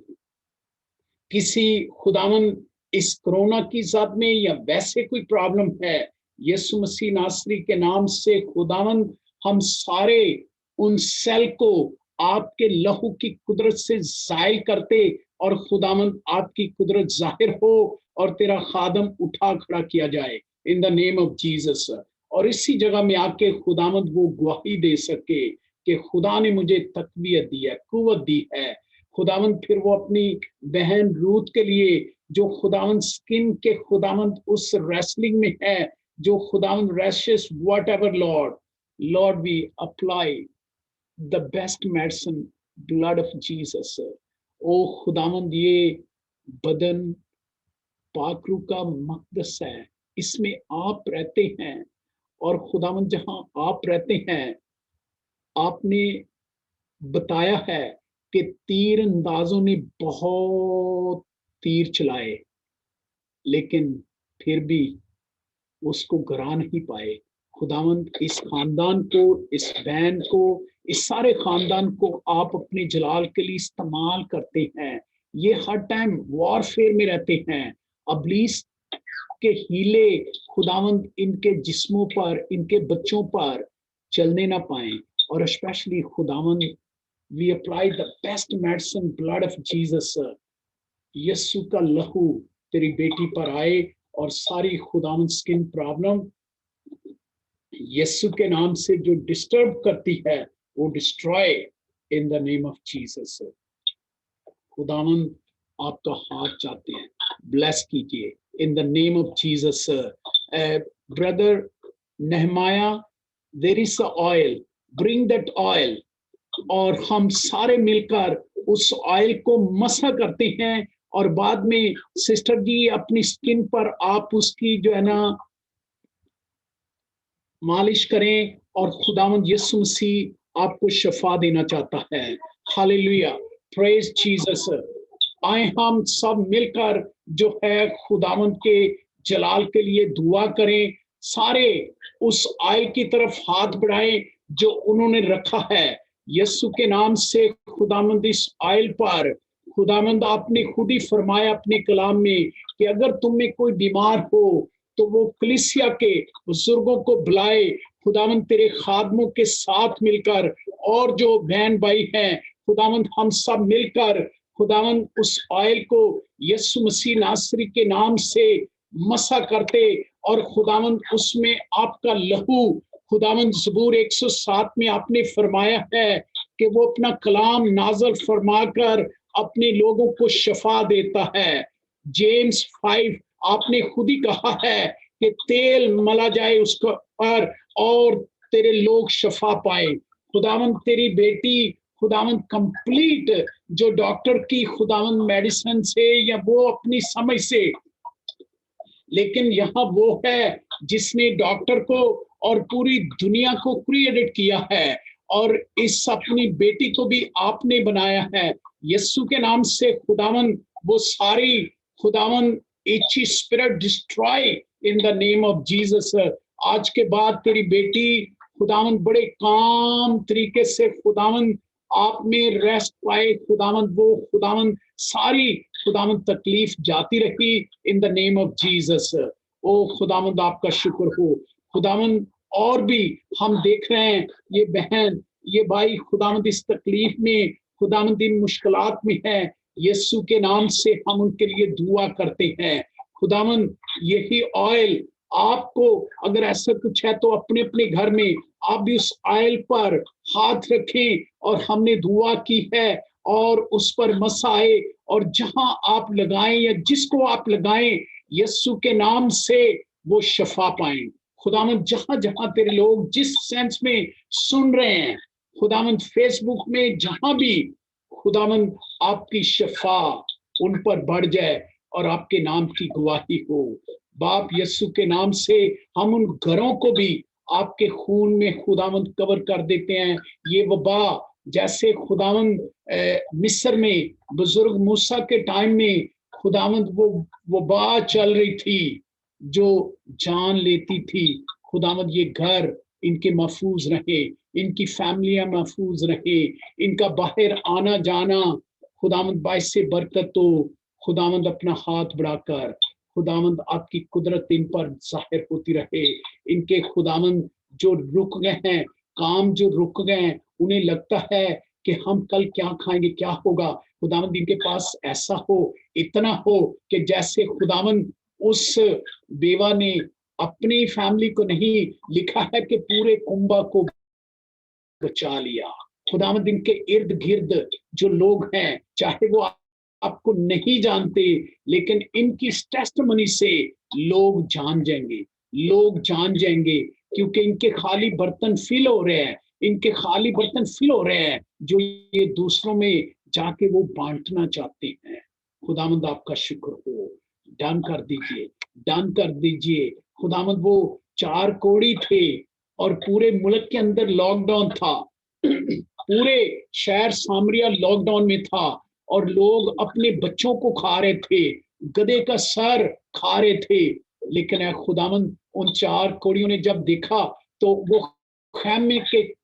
किसी खुदावंद इस कोरोना की जात में या वैसे कोई प्रॉब्लम है, यीशु मसीह नासरी के नाम से खुदावंद हम सारे उन सेल को आपके लहू की कुदरत से जायल करते, और खुदावंद आपकी कुदरत जाहिर हो और तेरा खादम उठा खड़ा किया जाए इन द नेम ऑफ जीसस। और इसी जगह में आके खुदावंद वो गवाही दे सके कि खुदा ने मुझे तकवीत दी है, कुव्वत दी है। खुदावंद फिर वो अपनी बहन रूथ के लिए जो खुदावंद स्किन के खुदावंद उस रेसलिंग में है, जो खुदावंद rashes whatever lord we apply the best medicine blood of Jesus. ओ खुदावंद ये बदन पाकरू का मकदस है, इसमें आप रहते हैं, और खुदावंद जहां आप रहते हैं, आपने बताया है कि तीर अंदाजों ने बहुत तीर चलाए, लेकिन फिर भी उसको गिरा नहीं पाए। खुदावंद इस खानदान को, इस बहन को, इस सारे खानदान को आप अपने जलाल के लिए इस्तेमाल करते हैं। ये हर टाइम वॉरफेयर में रहते हैं, अबलीस के हीले खुदावंद इनके जिस्मों पर, इनके बच्चों पर चलने ना पाए। और स्पेशली खुदावंद we apply the best medicine blood of Jesus. Yeshu का लहू तेरी बेटी पर आए, और सारी खुदावंद स्किन प्रॉब्लम यीशु के नाम से जो डिस्टर्ब करती है वो destroy in the name of Jesus. खुदावंद आपका हाथ चाहते हैं, ब्लेस कीजिए in the name of Jesus. Brother Nehemiah, there is a oil, bring that oil, और हम सारे मिलकर उस ऑयल को मसा करते हैं, और बाद में सिस्टर जी अपनी स्किन पर आप उसकी जो है ना मालिश करें, और खुदावंद यीशु मसीह आपको शफा देना चाहता है। Hallelujah, praise Jesus. आए हम सब मिलकर जो है खुदावंद के जलाल के लिए दुआ करें, सारे उस आयल की तरफ हाथ बढ़ाएं जो उन्होंने रखा है यीशु के नाम से। खुदावंद इस आयल पर, खुदावंद आपने खुद ही फरमाया अपने कलाम में कि अगर तुम में कोई बीमार हो तो वो कलीसिया के बुजुर्गों को बुलाए। खुदावंद तेरे खादमों के साथ मिलकर, और जो बहन भाई हैं, खुदावंद हम सब मिलकर खुदावंद उस ऑयल को यीशु मसीह नासरी के नाम से मसा करते, और खुदावंद उसमें आपका लहू, खुदावंद ज़बूर 107 में आपने फरमाया है कि वो अपना कलाम नाज़ल फरमाकर अपने लोगों को शफा देता है। जेम्स 5 आपने खुद ही कहा है कि तेल मला जाए उसको पर और तेरे लोग शफा पाए। खुदावंद तेरी बेटी खुदावंद कंप्लीट जो डॉक्टर की खुदावंद मेडिसिन से या वो अपनी समझ से, लेकिन यहाँ वो है जिसने डॉक्टर को और पूरी दुनिया को क्रिएट किया है, और इस अपनी बेटी को भी आपने बनाया है यीशु के नाम से। खुदावंद वो सारी खुदावंद इच्छी spirit destroy in the name of Jesus. आज के बाद तेरी बेटी खुदावंद बड़े काम तरीके से खुदावंद आप में रेस्ट पाए। खुदावंद वो खुदावंद सारी खुदावंद तकलीफ जाती रही in the name of Jesus. ओ खुदावंद आपका शुक्र हो खुदावंद, और भी हम देख रहे हैं ये बहन ये भाई खुदावंद इस तकलीफ में खुदावंद इन मुश्किलात में है, यीशु के नाम से हम उनके लिए दुआ करते हैं। खुदावंद यही ऑयल आपको अगर ऐसा कुछ है तो अपने अपने घर में आप भी उस ऑयल पर हाथ रखें, और हमने दुआ की है और उस पर मसाए, और जहां आप लगाएं या जिसको आप लगाएं यीशु के नाम से वो शफा पाएं। खुदावंद जहां जहां तेरे लोग जिस सेंस में सुन रहे हैं खुदावंद फेसबुक में जहां भी खुदावंद आपकी शफा उन पर बढ़ जाए और आपके नाम की गवाही हो। बाप यीशु के नाम से हम उन घरों को भी आपके खून में खुदावंद कवर कर देते हैं। ये वबा जैसे खुदावंद मिस्र में बुजुर्ग मूसा के टाइम में खुदावंद वो वबा चल रही थी जो जान लेती थी, खुदावंद ये घर इनके महफूज रहे, इनकी फैमिलियां महफूज रहे, इनका बाहर आना जाना खुदावंद बाइस से बरकत हो। खुदावंद अपना हाथ बढ़ाकर खुदावंद आपकी कुदरत इन पर जाहिर होती रहे। इनके खुदावंद जो रुक गए हैं, काम जो रुक गए हैं, उन्हें लगता है कि हम कल क्या खाएंगे, क्या होगा, खुदावंद इनके पास ऐसा हो, इतना हो कि जैसे खुदावंद उस बेवा ने अपनी फैमिली को नहीं लिखा है कि पूरे कुंबा को बचा लिया। खुदावंद इनके इर्द गिर्द जो लोग हैं चाहे वो आपको नहीं जानते, लेकिन इनकी टेस्टिमनी से लोग जान जाएंगे, लोग जान जाएंगे, क्योंकि इनके खाली बर्तन फिल हो रहे हैं, इनके खाली बर्तन फिल हो रहे हैं जो ये दूसरों में जाके वो बांटना चाहते हैं। खुदावंद आपका शुक्र हो, डन कर दीजिए, डन कर दीजिए। खुदावंद वो 4 कोड़ी थे और पूरे मुल्क के अंदर लॉकडाउन था, पूरे शहर सामरिया लॉकडाउन में था और लोग अपने बच्चों को खा रहे थे, गधे का सर खा रहे थे, लेकिन खुदावंद उन 4 कोड़ियों ने जब देखा तो वो खैमे के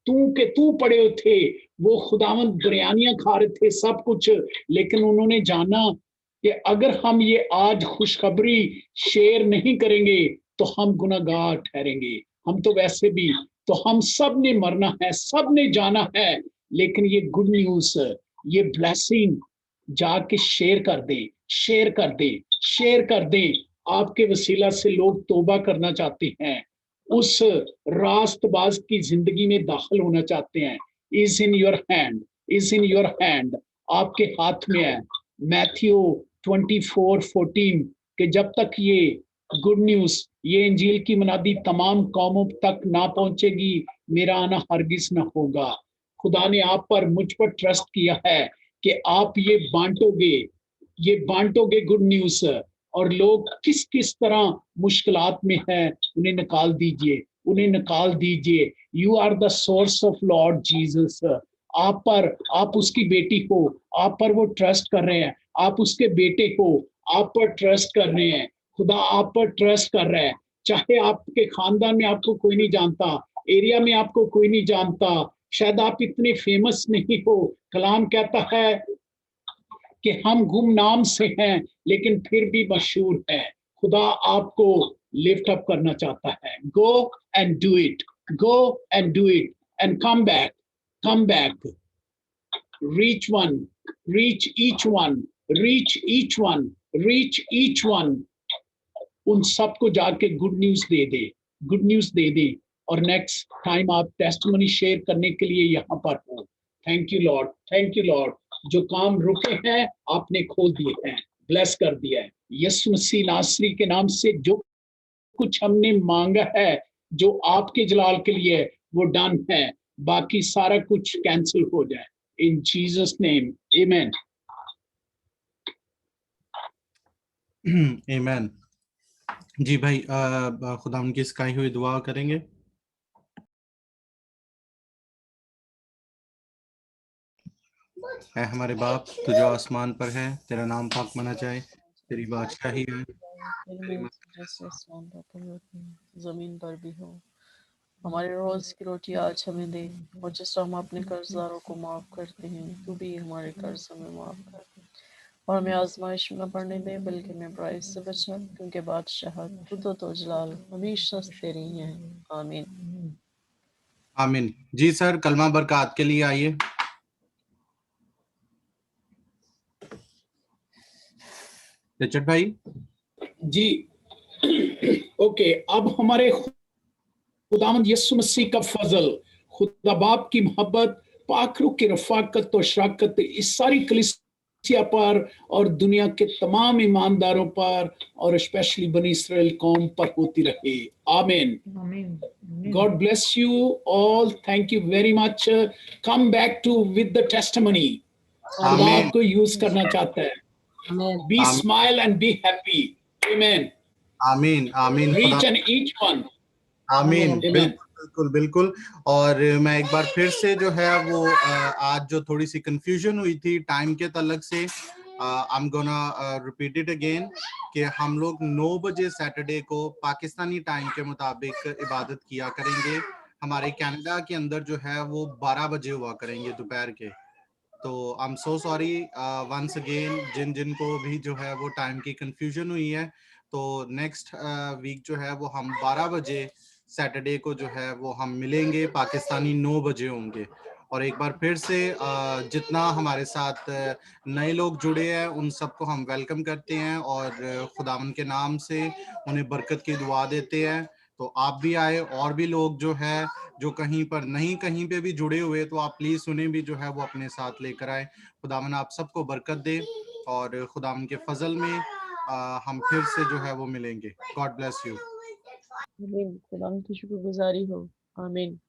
तू पड़े हुए थे, वो खुदावंद बिरयानियां खा रहे थे, सब कुछ, लेकिन उन्होंने जाना कि अगर हम ये आज खुशखबरी शेयर नहीं करेंगे तो हम गुनाहगार ठहरेंगे। हम तो वैसे भी तो हम सब ने मरना है, सब ने जाना है, लेकिन ये गुड न्यूज, ये ब्लेसिंग जाके शेयर कर दे, शेयर कर दे, शेयर कर दे। आपके वसीला से लोग तौबा करना चाहते हैं, उस रास्तबाज की जिंदगी में दाखिल होना चाहते हैं। Is in your hand, is in your hand, आपके हाथ में है। मैथ्यू 24:14 के जब तक ये गुड न्यूज, ये इंजील की मुनादी तमाम कौमों तक ना पहुंचेगी, मेरा आना हरगिज ना होगा। खुदा ने आप पर, मुझ पर ट्रस्ट किया है कि आप ये बांटोगे गुड न्यूज, और लोग किस किस तरह मुश्किलात में है उन्हें निकाल दीजिए, उन्हें निकाल दीजिए। You are the source of Lord Jesus. आप उसकी बेटी हो, आप पर वो ट्रस्ट कर रहे हैं, आप उसके बेटे हो, आप पर ट्रस्ट कर रहे हैं, खुदा आप पर ट्रस्ट कर रहा है। चाहे आपके खानदान में आपको कोई नहीं जानता, एरिया में आपको कोई नहीं जानता, शायद आप इतने फेमस नहीं हो, कलाम कहता है कि हम गुमनाम से हैं लेकिन फिर भी मशहूर हैं। खुदा आपको लिफ्ट अप करना चाहता है। Go and do it, go and do it and come back, come back. Reach one, reach each one, reach each one, reach each one. उन सबको जाके गुड न्यूज दे दे, गुड न्यूज दे दे, और नेक्स्ट टाइम आप testimony share करने के लिए यहाँ पर हो। Thank you Lord, thank you Lord. जो काम रुके हैं आपने खोल दिए हैं, ब्लेस कर दिया है। यीशु मसीह नासरी के नाम से जो कुछ हमने मांगा है, जो आपके जलाल के लिए है, वो डन है। बाकी सारा कुछ कैंसिल हो जाए इन जीसस नेम, आमेन। आमेन। जी भाई, खुदा उनकी सिखाई हुई दुआ करेंगे। है हमारे बाप तू जो आसमान पर है, तेरा नाम पाक माना जाए, तेरी बादशाही है, जमीन पर भी हो। हमारे रोज की रोटी आज हमें दे, और जिस तरह हम अपने कर्जदारों को माफ करते हैं, तू भी हमारे कर्ज हमें माफ कर। और मैं आजमाइश में न पड़ने दे, बल्कि मैं बुराई से बचना, क्योंकि बादशाहत, कुदरत और जलाल हमेशा तेरी हैं। आमीन। आमीन। जी सर, कलमा बरकत के लिए आइए। रिचर्ड भाई जी। ओके, अब हमारे खुदावंद यीशु मसीह का फजल, खुदा बाप की मोहब्बत, पाक रूह की रफाकत और शराकत इस सारी कलीसिया पर और दुनिया के तमाम ईमानदारों पर और स्पेशली बनी इस्राएल कौम पर होती रहे। आमीन। God bless you all. Thank you very much. Come back to with the testimony. खुदा आपको यूज करना चाहता है। Be smile and be happy. Amen. आमीन आमीन। Reach and each one. आमीन। Amen. बिल्कुल बिल्कुल। और मैं एक बार फिर से जो है वो आज जो थोड़ी सी कंफ्यूजन हुई थी टाइम के तलक से, I am gonna repeat it again कि हम लोग 9 बजे सैटरडे को पाकिस्तानी टाइम के मुताबिक इबादत किया करेंगे। हमारे कनाडा के अंदर जो है वो 12 बजे हुआ करेंगे दोपहर के। तो I am so sorry once again जिन जिन को भी जो है वो टाइम की कंफ्यूजन हुई है। तो नेक्स्ट वीक जो है वो हम 12 बजे सैटरडे को जो है वो हम मिलेंगे, पाकिस्तानी 9 बजे होंगे। और एक बार फिर से जितना हमारे साथ नए लोग जुड़े हैं उन सबको हम वेलकम करते हैं और खुदावन के नाम से उन्हें बरकत की दुआ देते हैं। तो आप भी आए और भी लोग जो है जो कहीं पर नहीं कहीं पे भी जुड़े हुए, तो आप प्लीज उन्हें भी जो है वो अपने साथ लेकर आए। खुदावन आप सबको बरकत दे और खुदावन के फजल में हम फिर से जो है वो मिलेंगे। God bless you. आमीन। खुदा की शुक्रगुजारी हो। आमीन।